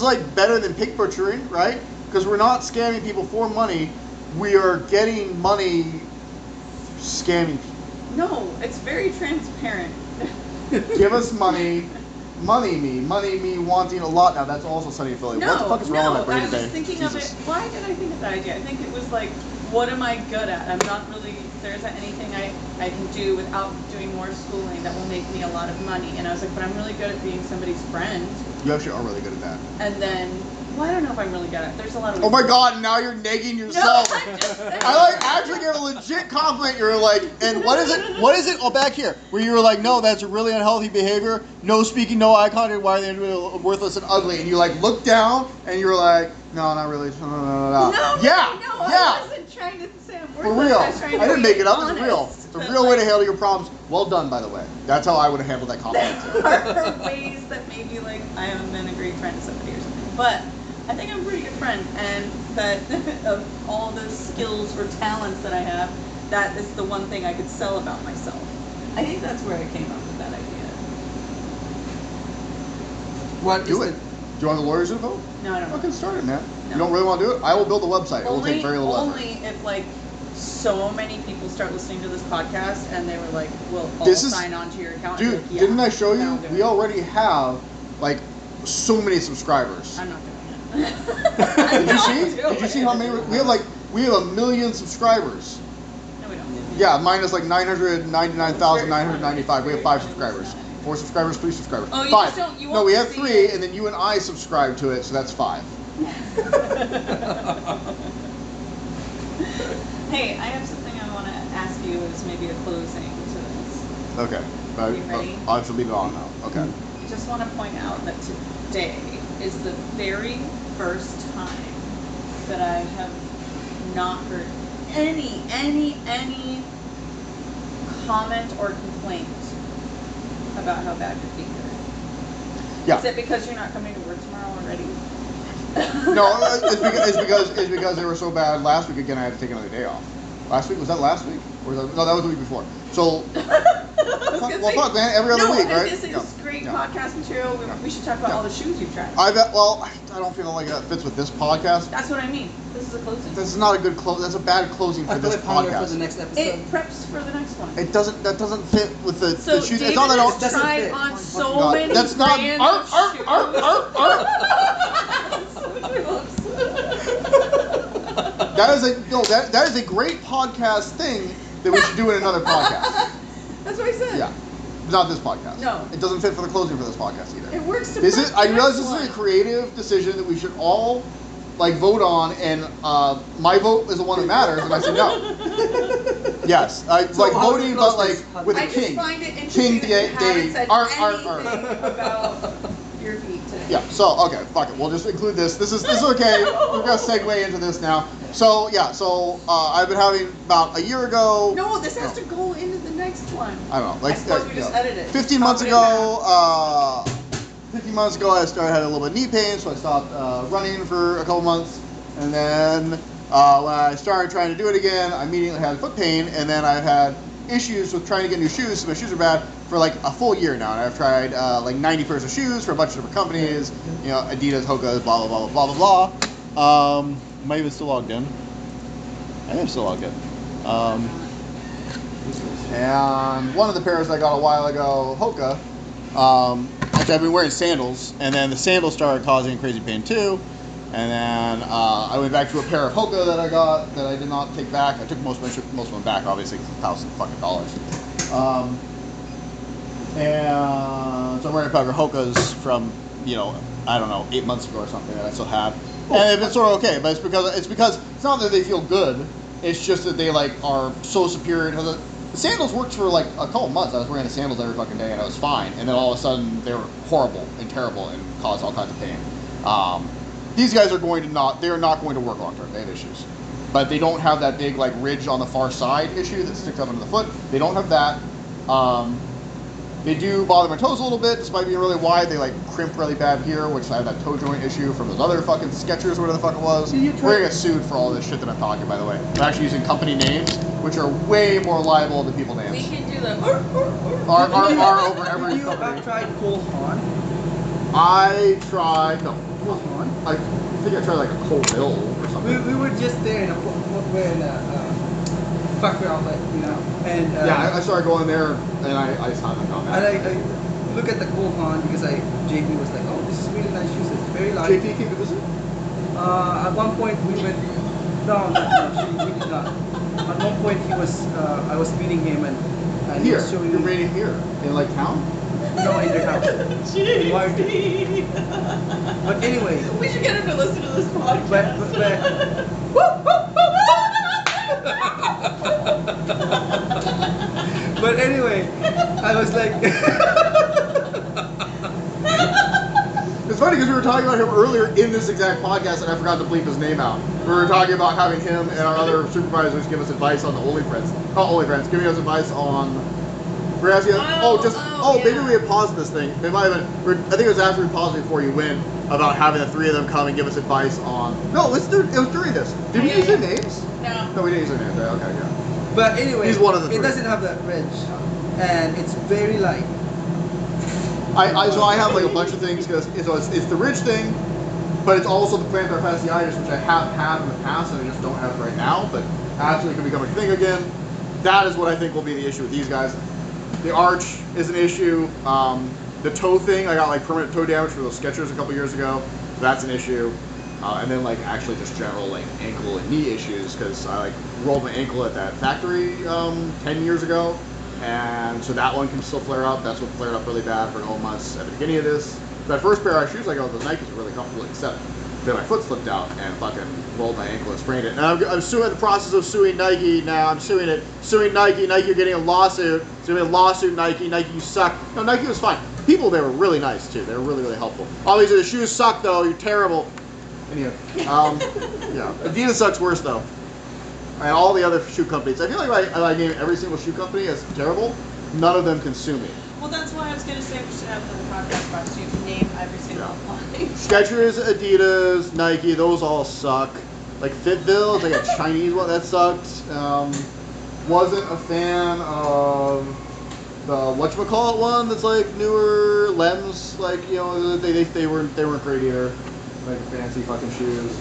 like better than pig butchering, right? Because we're not scamming people for money. We are getting money scamming people. No, it's very transparent. Give us money. Money me wanting a lot. Now that's also Sunny Philly. No, What the fuck is wrong with my brain I today? was thinking Jesus. of it. Why did I think of that idea? I think it was like, what am I good at? I'm not really, there isn't anything I can do without doing more schooling that will make me a lot of money. And I was like, but I'm really good at being somebody's friend. You actually are really good at that. And then, well, I don't know if I'm really good at it. There's a lot of. Oh my god, now you're negging yourself. No, I'm just saying. I like actually gave a legit compliment. You're like, and what is it? What is it? Oh, back here, where you were like, no, that's a really unhealthy behavior. No speaking, no eye contact. Why are they worthless and ugly? And you like look down, and you're like, no, not really. No. No, yeah, no, yeah. I wasn't trying to say I'm For worthless. real. I was trying to I didn't be make it up. honest, It's real. It's a but, real way to like, handle your problems. Well done, by the way. That's how I would have handled that compliment. There are ways that maybe like I haven't been a great friend to somebody or something, but I think I'm a pretty good friend, and that of all the skills or talents that I have, that is the one thing I could sell about myself. I think that's where I came up with that idea. What Do is it. Do you want the lawyer's info? No, I don't know. Fucking start it, man. No. You don't really want to do it? I will build a website. It will take very little effort. Only if like so many people start listening to this podcast and they were like, "We'll all This is- sign on to your account." Dude, I'd be like, yeah, didn't I show then you? I'll do We it. already have like so many subscribers. I'm not doing it. Did you see? Did you see how many? We have 1 million subscribers. No, we don't. Yeah, minus like 999,995. We have 5 subscribers. 4 subscribers, 3 subscribers. Oh, you 5. just don't- you No, won't we have see 3, it. and then you and I subscribe to it, so that's 5. Hey, I have something I want to ask you as maybe a closing to this. Okay. Are you ready? I'll have to leave it on now. Okay. I just want to point out that today is the very first time that I have not heard any comment or complaint about how bad your feet are? Yeah. Is it because you're not coming to work tomorrow already? No, it's because they were so bad last week. Again, I had to take another day off. Last week, was that last week? Or was that, no, that was the week before. So, fuck, man, every other week, right? This is great podcast material. We should talk about all the shoes you've tried. I don't feel like that fits with this podcast. That's what I mean. This is a closing. This is not a good close. That's a bad closing for this podcast. For the next episode. It preps for the next one. It doesn't. That doesn't fit with the shoes. David It's not that I don't. has tried on so God, many that's not. brands of shoes. That is a great podcast thing that we should do in another podcast. That's what I said. Yeah, not this podcast. No, it doesn't fit for the closing for this podcast either. It works to. I realize this is a creative decision that we should all vote on, and my vote is the one that matters, and I said no. Yes, voting, but with a king. I just find it interesting that you haven't said anything about your feet today. Yeah. So okay, fuck it. We'll just include this. This is okay. We're gonna segue into this now. So yeah. So I've been having about a year ago. No, this has to go into the next one. I don't know. I suppose we just edit it. 15 months ago. 15 months ago, I started having a little bit of knee pain, so I stopped running for a couple months. And then when I started trying to do it again, I immediately had foot pain. And then I've had issues with trying to get new shoes, so my shoes are bad for like a full year now. And I've tried 90 pairs of shoes for a bunch of different companies, Adidas, Hoka's, blah, blah, blah, blah, blah, blah. Am I even still logged in? I am still logged in. And one of the pairs I got a while ago, Hoka, actually I've been wearing sandals, and then the sandals started causing crazy pain too. And then I went back to a pair of Hoka that I got that I did not take back. I took most of them back, obviously, because it's $1,000. And so I'm wearing a pair of Hokas from, I don't know, 8 months ago or something that I still have. And it's sort of okay, but it's because it's not that they feel good. It's just that they are so superior. The sandals worked for a couple months. I was wearing the sandals every fucking day and I was fine. And then all of a sudden they were horrible and terrible and caused all kinds of pain. These guys are they're not going to work long term. They have issues. But they don't have that big ridge on the far side issue that sticks up into the foot. They don't have that. They do bother my toes a little bit, despite being really wide. They crimp really bad here, which I have that toe joint issue from those other fucking Skechers or whatever the fuck it was. We're gonna get sued for all this shit that I'm talking, by the way. I'm actually using company names, which are way more liable than people names. We can do the R over every company. You tried Cool Han? No. Cool Han? I think I tried a Cold Bill or something. We were just there in a factory outlet, and yeah, I started going there, and I just haven't gone back. And I look at the Cool Han because JP was like, oh, this is really nice shoes. It's very light. JP came to visit? At one point we went. No, we did not. At one point I was meeting him and he was showing me. You're meeting here in town? No, in their house. But anyway. We should get him to listen to this podcast. But anyway, I was like. It's funny because we were talking about him earlier in this exact podcast and I forgot to bleep his name out. We were talking about having him and our other supervisors give us advice on the OnlyFriends. Not OnlyFriends, giving us advice on. We're asking, maybe we had paused this thing. It might have been, I think it was after we paused it before you went, about having the three of them come and give us advice on. No, it was during this. Did we use their names? No. No, we didn't use their names. Okay, yeah. But anyway, he's one of the three. It doesn't have that ridge, and it's very light. So I have a bunch of things because it's the ridge thing, but it's also the plantar fasciitis, which I have had in the past and I just don't have right now, but actually could become a thing again. That is what I think will be the issue with these guys. The arch is an issue. The toe thing, I got permanent toe damage for those Skechers a couple years ago, so that's an issue. And then actually just general ankle and knee issues because I rolled my ankle at that factory 10 years ago, and so that one can still flare up. That's what flared up really bad for a couple months at the beginning of this. That first pair of shoes I got with the Nikes were really comfortable, except then my foot slipped out and fucking rolled my ankle and sprained it. And I'm suing the process of suing Nike now. I'm suing Nike. Nike, you're getting a lawsuit. It's gonna be a lawsuit, Nike. Nike, you suck. No, Nike was fine. People there were really nice too. They were really, really helpful. Obviously, the shoes suck though. You're terrible. Anyway, yeah, Adidas sucks worse though. And all the other shoe companies, I feel like I name every single shoe company as terrible. None of them consume me. Well, that's why I was gonna say we should have the podcast box. You can name every single one. Skechers, Adidas, Nike, those all suck. Like Fitville, it's like a Chinese one that sucked. Wasn't a fan of the whatchamacallit one that's like newer Lems, like you know they weren't great either. Like fancy fucking shoes.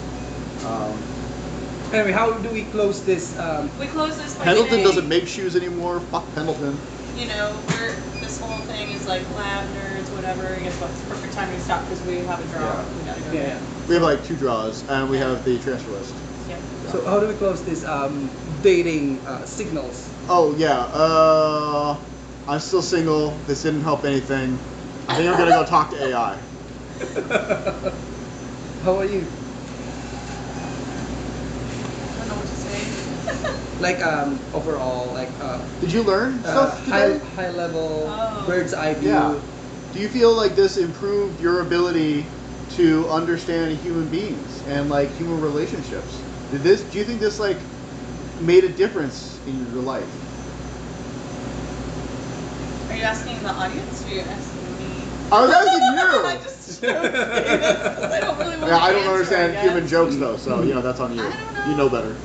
Anyway, how do we close this? We close this by Pendleton saying, doesn't make shoes anymore. Fuck Pendleton. You know, this whole thing is like lab nerds, whatever. I guess what? It's perfect time to stop because we have a draw. Yeah. We gotta go. Yeah. We have like 2 draws, and we have the transfer list. Yeah. So how do we close this dating signals? Oh yeah, I'm still single. This didn't help anything. I think I'm gonna go talk to AI. How are you? I don't know what to say. Like overall, like Did you learn stuff today? high level Oh. bird's eye view. Yeah. Do you feel like this improved your ability to understand human beings and like human relationships? Do you think this like made a difference in your life? Are you asking the audience or are you asking me? I was asking you. I just joked. I don't really want Yeah, I to don't answer, understand I human guess. jokes though, so you know that's on you. I don't know. You know better.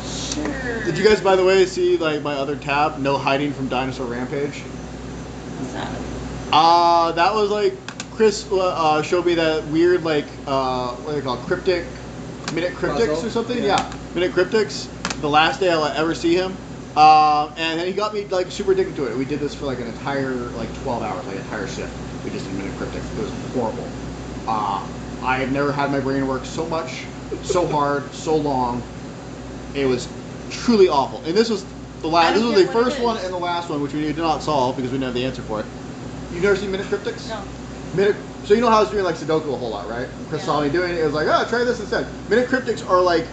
Sure. Did you guys, by the way, see like my other tab? No hiding from Dinosaur Rampage. What's that? That was like Chris showed me that weird like what do they call it? Cryptic minute cryptics Puzzle? or something. Yeah. Yeah, minute cryptics. The last day I'll ever see him. And then he got me like super addicted to it. We did this for like an entire like 12 hours, like an entire shift. We just did minute cryptics. It was horrible. I've never had my brain work so much, so hard, so long. It was truly awful. And this was the last. This was the first one and the last one, which we did not solve because we didn't have the answer for it. You've never seen minute cryptics? No. So you know how I was doing like Sudoku a whole lot, right? Chris Yeah. saw me doing it. It was like, oh, try this instead. Minute cryptics are like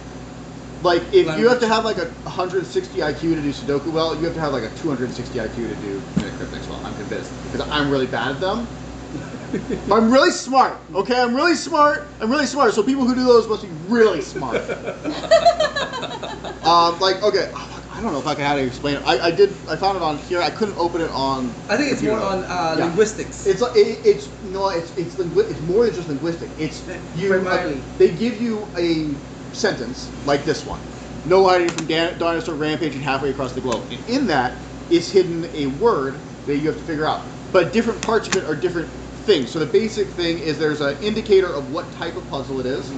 if you have to have like a 160 IQ to do Sudoku well, you have to have like a 260 IQ to do minute cryptics well. I'm convinced because I'm really bad at them. But I'm really smart. Okay, I'm really smart. So people who do those must be really smart. Okay, I don't know if I can how to explain it. I found it on here. I couldn't open it on. I think it's more computer. on Yeah. linguistics. It's more than just linguistic. It's you. Primarily. They give you a sentence like this one: "No hiding from dinosaur rampaging halfway across the globe." And in that is hidden a word that you have to figure out. But different parts of it are different things. So the basic thing is there's an indicator of what type of puzzle it is.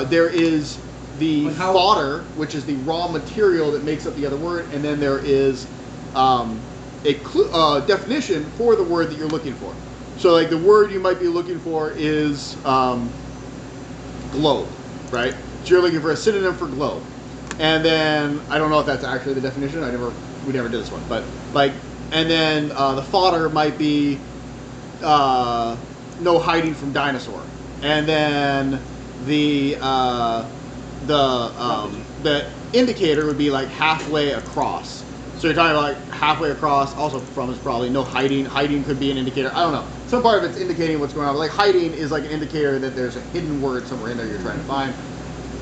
There is the fodder, which is the raw material that makes up the other word, and then there is a definition for the word that you're looking for. So like the word you might be looking for is globe, right? So you're looking for a synonym for globe. And then I don't know if that's actually the definition. We never did this one, but like, and then the fodder might be no hiding from dinosaur, and then the indicator would be like halfway across. So you're talking about like halfway across. Also, from is probably no hiding. Hiding could be an indicator. I don't know. Some part of it's indicating what's going on. But like hiding is like an indicator that there's a hidden word somewhere in there you're trying to find.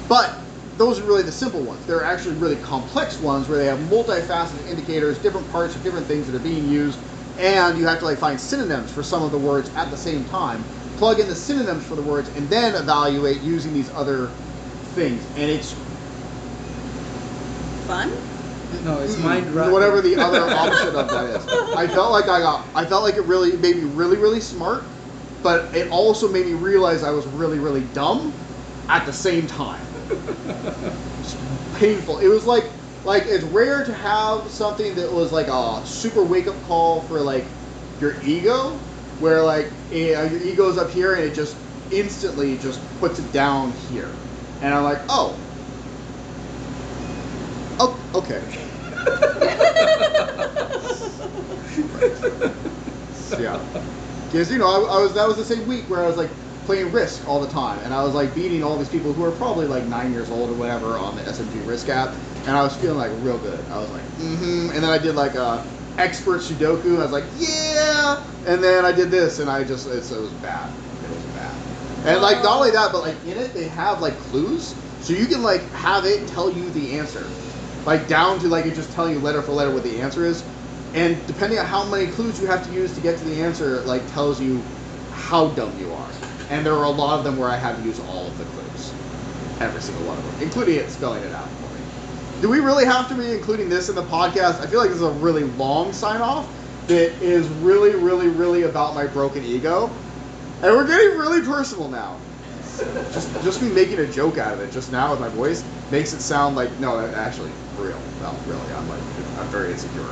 But those are really the simple ones. There are actually really complex ones where they have multifaceted indicators, different parts of different things that are being used, and you have to like find synonyms for some of the words at the same time. Plug in the synonyms for the words, and then evaluate using these other things. And it's Fun? No, it's mind wrapping. whatever the other opposite of that is. I felt like it really made me really, really smart, but it also made me realize I was really, really dumb at the same time. It's painful. It was like it's rare to have something that was like a super wake up call for like your ego, where like your ego's up here and it just instantly just puts it down here, and I'm like, oh, okay. Yeah, because you know that was the same week where I was like playing Risk all the time, and I was like beating all these people who are probably like 9 years old or whatever on the SMG Risk app, and I was feeling like real good. I was like, and then I did like a expert Sudoku, and I was like, yeah, and then I did this, and it was bad. It was bad. And like not only that, but like in it they have like clues. So you can like have it tell you the answer, like down to like it just telling you letter for letter what the answer is, and depending on how many clues you have to use to get to the answer, it like tells you how dumb you are. And there are a lot of them where I have to use all of the clues, every single one of them, including it spelling it out for me. Do we really have to be including this in the podcast? I feel like this is a really long sign off that is really, really, really about my broken ego, and we're getting really personal now. Just me making a joke out of it just now with my voice makes it sound like no, actually real. No, really, I'm very insecure.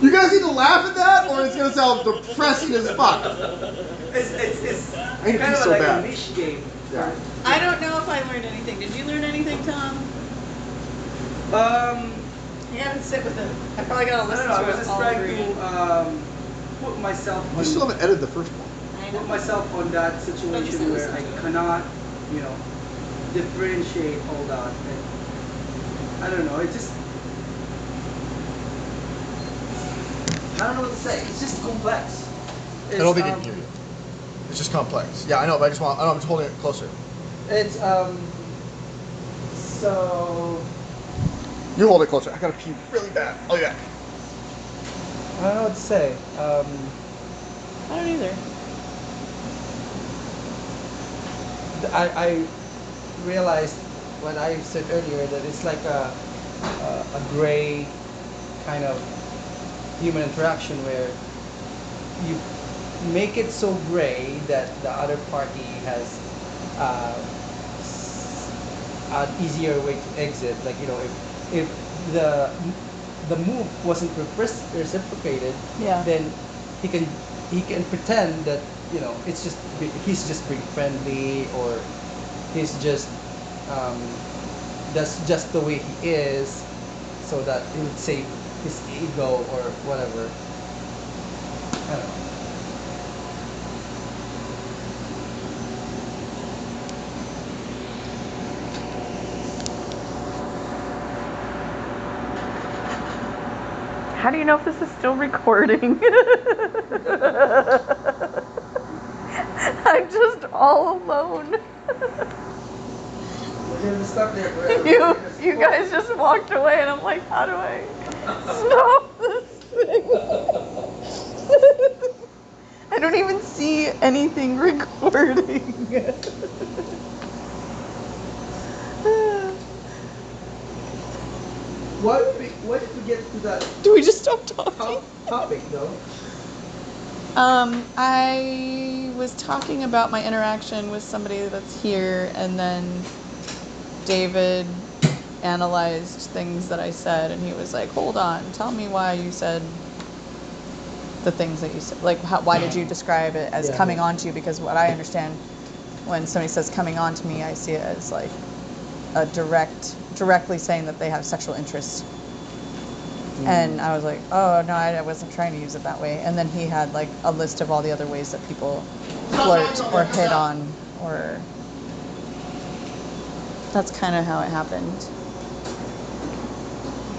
You guys need to laugh at that, or it's gonna sound depressing as fuck. It's I need to kind be of so like bad. a niche game. Yeah. I don't know if I learned anything. Did you learn anything, Tom? You haven't sit with it. I probably gotta I listen don't know. I to was it just all trying reading. to put myself You on. still haven't edited the first one. Put myself on that situation where I cannot, differentiate all that. And I don't know. It just. I don't know what to say. It's just complex. I don't think I can hear you. It's just complex. Yeah, I know, but I'm just holding it closer. It's so. You hold it closer. I gotta pee really bad. I'll be back. I don't know what to say. I don't either. I realized when I said earlier that it's like a gray kind of human interaction where you make it so gray that the other party has an easier way to exit. Like if the move wasn't reciprocated, Yeah. then he can pretend that it's just he's just being friendly, or he's just that's just the way he is, so that it would save his ego or whatever. I don't know. How do you know if this is still recording? I'm just all alone. We're gonna be stuck there forever. You guys just walked away, and I'm like, how do I stop this thing? I don't even see anything recording. Why did we get to that Do we just stop talking? topic though? I was talking about my interaction with somebody that's here, and then David analyzed things that I said, and he was like, hold on, tell me why you said the things that you said. Like, why did you describe it as coming on to you? Because what I understand when somebody says coming on to me, I see it as like a directly saying that they have sexual interest. And I was like, oh, no, I wasn't trying to use it that way. And then he had like a list of all the other ways that people flirt or hit on, or that's kind of how it happened.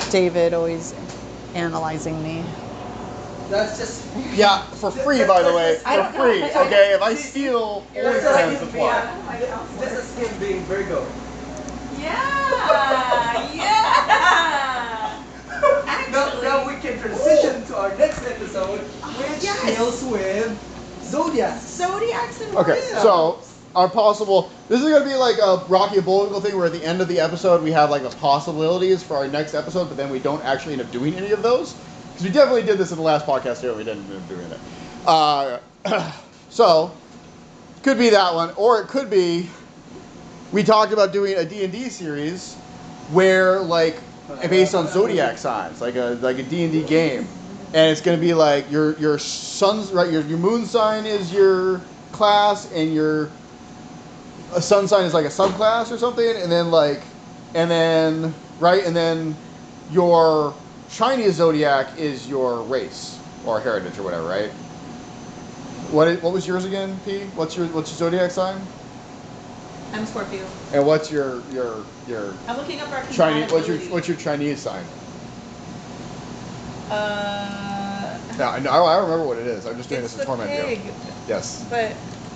David always analyzing me. That's just Yeah, for free, by the way. For free, okay? If I steal OnlyFans, that's why. this is him being Virgo. Yeah, yeah. Now we can transition to our next episode, which deals with zodiacs. Zodiacs and Okay, so our possible. This is gonna be like a Rocky and Bullwinkle thing, where at the end of the episode we have like the possibilities for our next episode, but then we don't actually end up doing any of those, because we definitely did this in the last podcast too. We didn't end up doing it. So could be that one, or it could be we talked about doing a D&D series where like based on zodiac signs, like a D&D game, and it's gonna be like your sun's right, your moon sign is your class, and your sun sign is like a subclass or something, and then your Chinese zodiac is your race or heritage or whatever, right? What was yours again, P? What's your zodiac sign? I'm Scorpio. And what's your I'm looking up our Chinese? What's your Chinese sign? Yeah, I remember what it is. I'm just doing this to torment you. pig, Yes. but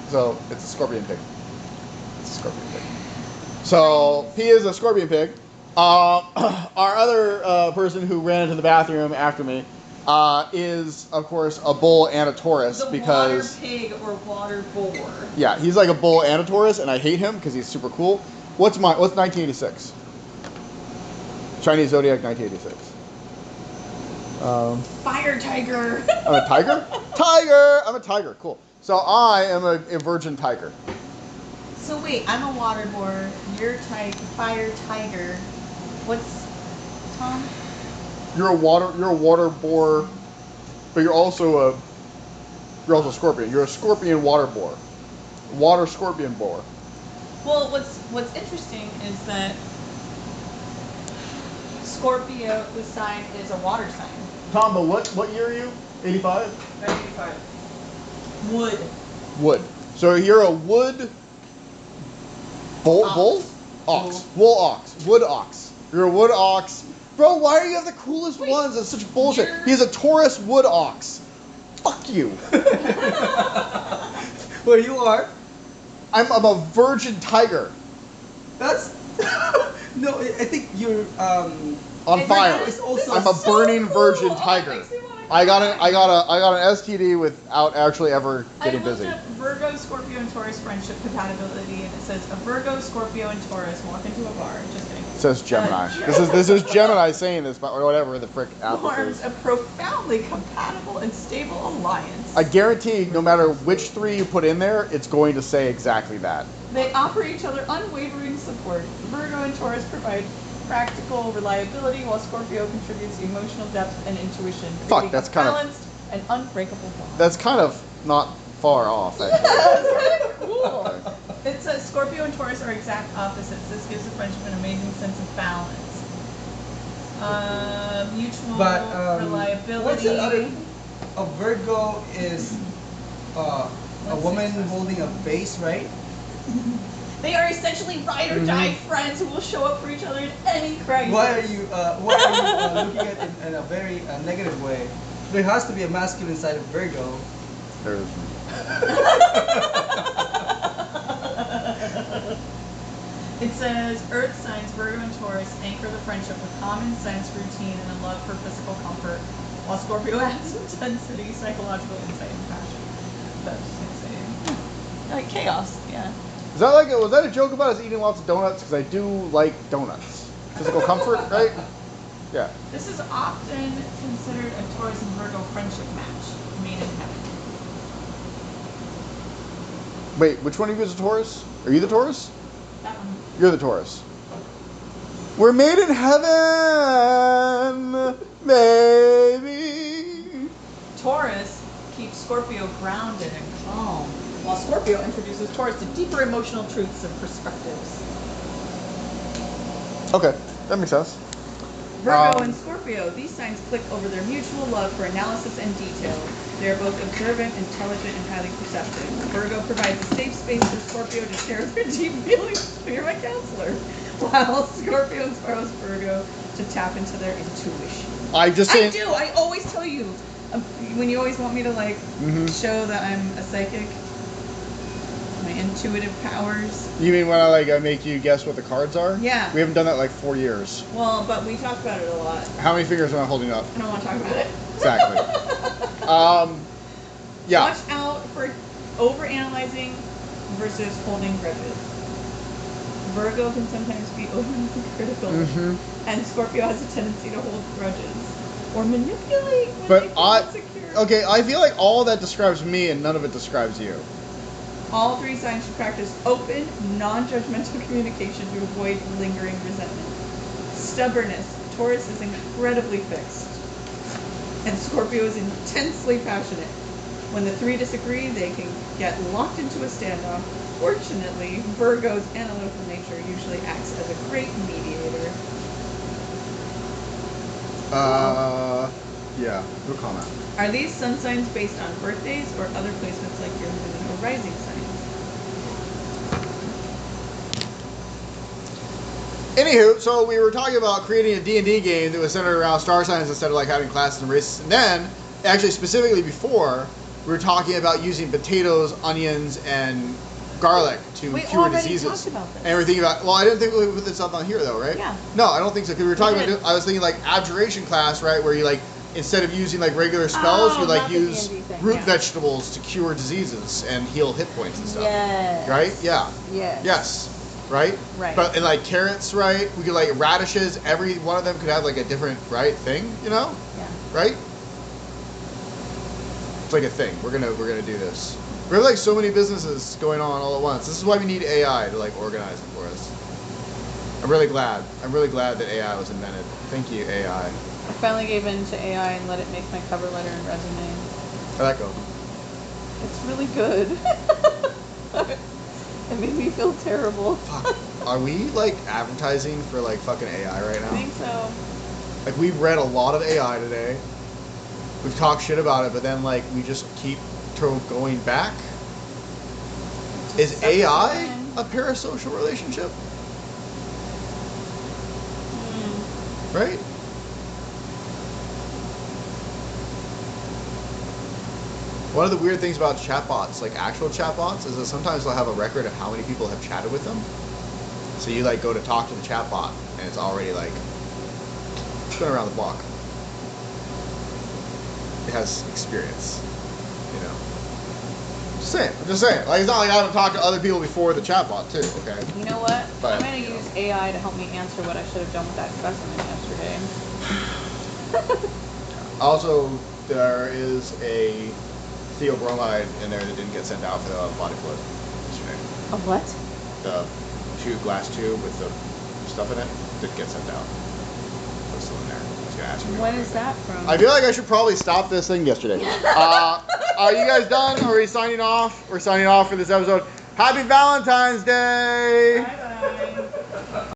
So it's a scorpion pig. scorpion pig. So he is a scorpion pig. Our other person who ran into the bathroom after me is, of course, a bull and a Taurus because water pig or water boar. yeah, he's like a bull and a Taurus, and I hate him because he's super cool. What's 1986? Chinese zodiac 1986. Fire tiger. I'm a tiger? Tiger! I'm a tiger. Cool. So I am a virgin tiger. So wait, I'm a water boar. You're fire tiger. What's Tom? You're a water boar, but you're also a scorpion. You're a scorpion water boar. Water scorpion boar. Well, what's interesting is that Scorpio, the sign, is a water sign. Tom, but what year are you? 85? 95. Wood. Wood. So you're a wood bull? Ox. Wool ox. Wood ox. You're a wood ox. Bro, why do you have the coolest ones? That's such bullshit. He's a Taurus wood ox. Fuck you. Well, you are. I'm a virgin tiger. That's no. I think you're On fire. It's also I'm a burning virgin tiger. I got an STD without actually ever getting busy. I looked up Virgo, Scorpio, and Taurus friendship compatibility, and it says a Virgo, Scorpio, and Taurus walk into a bar. Just kidding. It says Gemini. This is Gemini saying this, or whatever the frick apple Forms is. a profoundly compatible and stable alliance. I guarantee, no matter which three you put in there, it's going to say exactly that. They offer each other unwavering support. Virgo and Taurus provide practical reliability, while Scorpio contributes emotional depth and intuition. Fuck, that's kind of balanced and unbreakable bond. That's kind of not far off, actually. That's kind of cool. It says Scorpio and Taurus are exact opposites. This gives the friendship an amazing sense of balance. Mutual reliability. What's the other? A Virgo is a woman holding a vase, right? They are essentially ride or die friends who will show up for each other in any crisis. Why are you looking at it in a very negative way? There has to be a masculine side of Virgo. There is. It says Earth signs Virgo and Taurus anchor the friendship with common sense, routine, and a love for physical comfort, while Scorpio adds intensity, psychological insight, and passion. That's insane. Like chaos, yeah. Was that a joke about us eating lots of donuts? Because I do like donuts. Physical comfort, right? Yeah. This is often considered a Taurus and Virgo friendship match made in heaven. Wait, which one of you is a Taurus? Are you the Taurus? That one. You're the Taurus. We're made in heaven, baby. Taurus keeps Scorpio grounded and calm, while Scorpio introduces Taurus to deeper emotional truths and perspectives. Okay, that makes sense. Virgo and Scorpio, these signs click over their mutual love for analysis and detail. They are both observant, intelligent, and highly perceptive. Virgo provides a safe space for Scorpio to share their deep feelings. You're my counselor. While Scorpio inspires Virgo to tap into their intuition. I do. I always tell you when you always want me to show that I'm a psychic. My intuitive powers. You mean when I make you guess what the cards are? Yeah. We haven't done that in like 4 years. Well, but we talk about it a lot. How many fingers am I holding up? I don't want to talk about it. Exactly. Yeah. Watch out for overanalyzing versus holding grudges. Virgo can sometimes be overly critical, and Scorpio has a tendency to hold grudges or manipulate when they feel insecure. Okay, I feel like all that describes me and none of it describes you. All three signs should practice open, non-judgmental communication to avoid lingering resentment. Stubbornness. Taurus is incredibly fixed, and Scorpio is intensely passionate. When the three disagree, they can get locked into a standoff. Fortunately, Virgo's analytical nature usually acts as a great mediator. Yeah, no comment. Are these sun signs based on birthdays or other placements like your moon or rising signs? Anywho, so we were talking about creating a D&D game that was centered around star signs instead of having classes and races. And then, actually specifically before, we were talking about using potatoes, onions, and garlic to We cure already diseases. talked about this. And we're thinking about, well, I didn't think we put this up on here though, right? Yeah. No, I don't think so, because we were talking We about, did. I was thinking like abjuration class, right, where you like, instead of using like regular spells, Oh, you like not the use D&D thing, root yeah. vegetables to cure diseases and heal hit points and stuff. Yes. Right? Yeah. Yes. Yes. Right? Right. But and like carrots, right? We could like radishes, every one of them could have like a different, right, thing, you know? Yeah. Right? It's like a thing. We're gonna do this. We have like so many businesses going on all at once. This is why we need AI to like organize it for us. I'm really glad. I'm really glad that AI was invented. Thank you, AI. I finally gave in to AI and let it make my cover letter and resume. How'd that go? It's really good. It made me feel terrible. Fuck. Are we like advertising for like fucking AI right I now? think so. Like we've read a lot of AI today. We've talked shit about it, but then like we just keep going back. Is Just AI something. a parasocial relationship? Mm. Right? One of the weird things about chatbots, like actual chatbots, is that sometimes they'll have a record of how many people have chatted with them. So you like go to talk to the chatbot, and it's already like it's been around the block. It has experience, you know. Just saying. I'm just saying. Like it's not like I haven't talked to other people before the chatbot too. Okay. You know what? But, I'm going to you use know. AI to help me answer what I should have done with that specimen yesterday. Also, there is a theobromide in there that didn't get sent out for the body fluid yesterday. A what? The glass tube with the stuff in it didn't get sent out. It's still in there. I was gonna ask you. When is that from? I feel like I should probably stop this thing yesterday. Are you guys done? Are we signing off? We're signing off for this episode. Happy Valentine's Day! Bye-bye.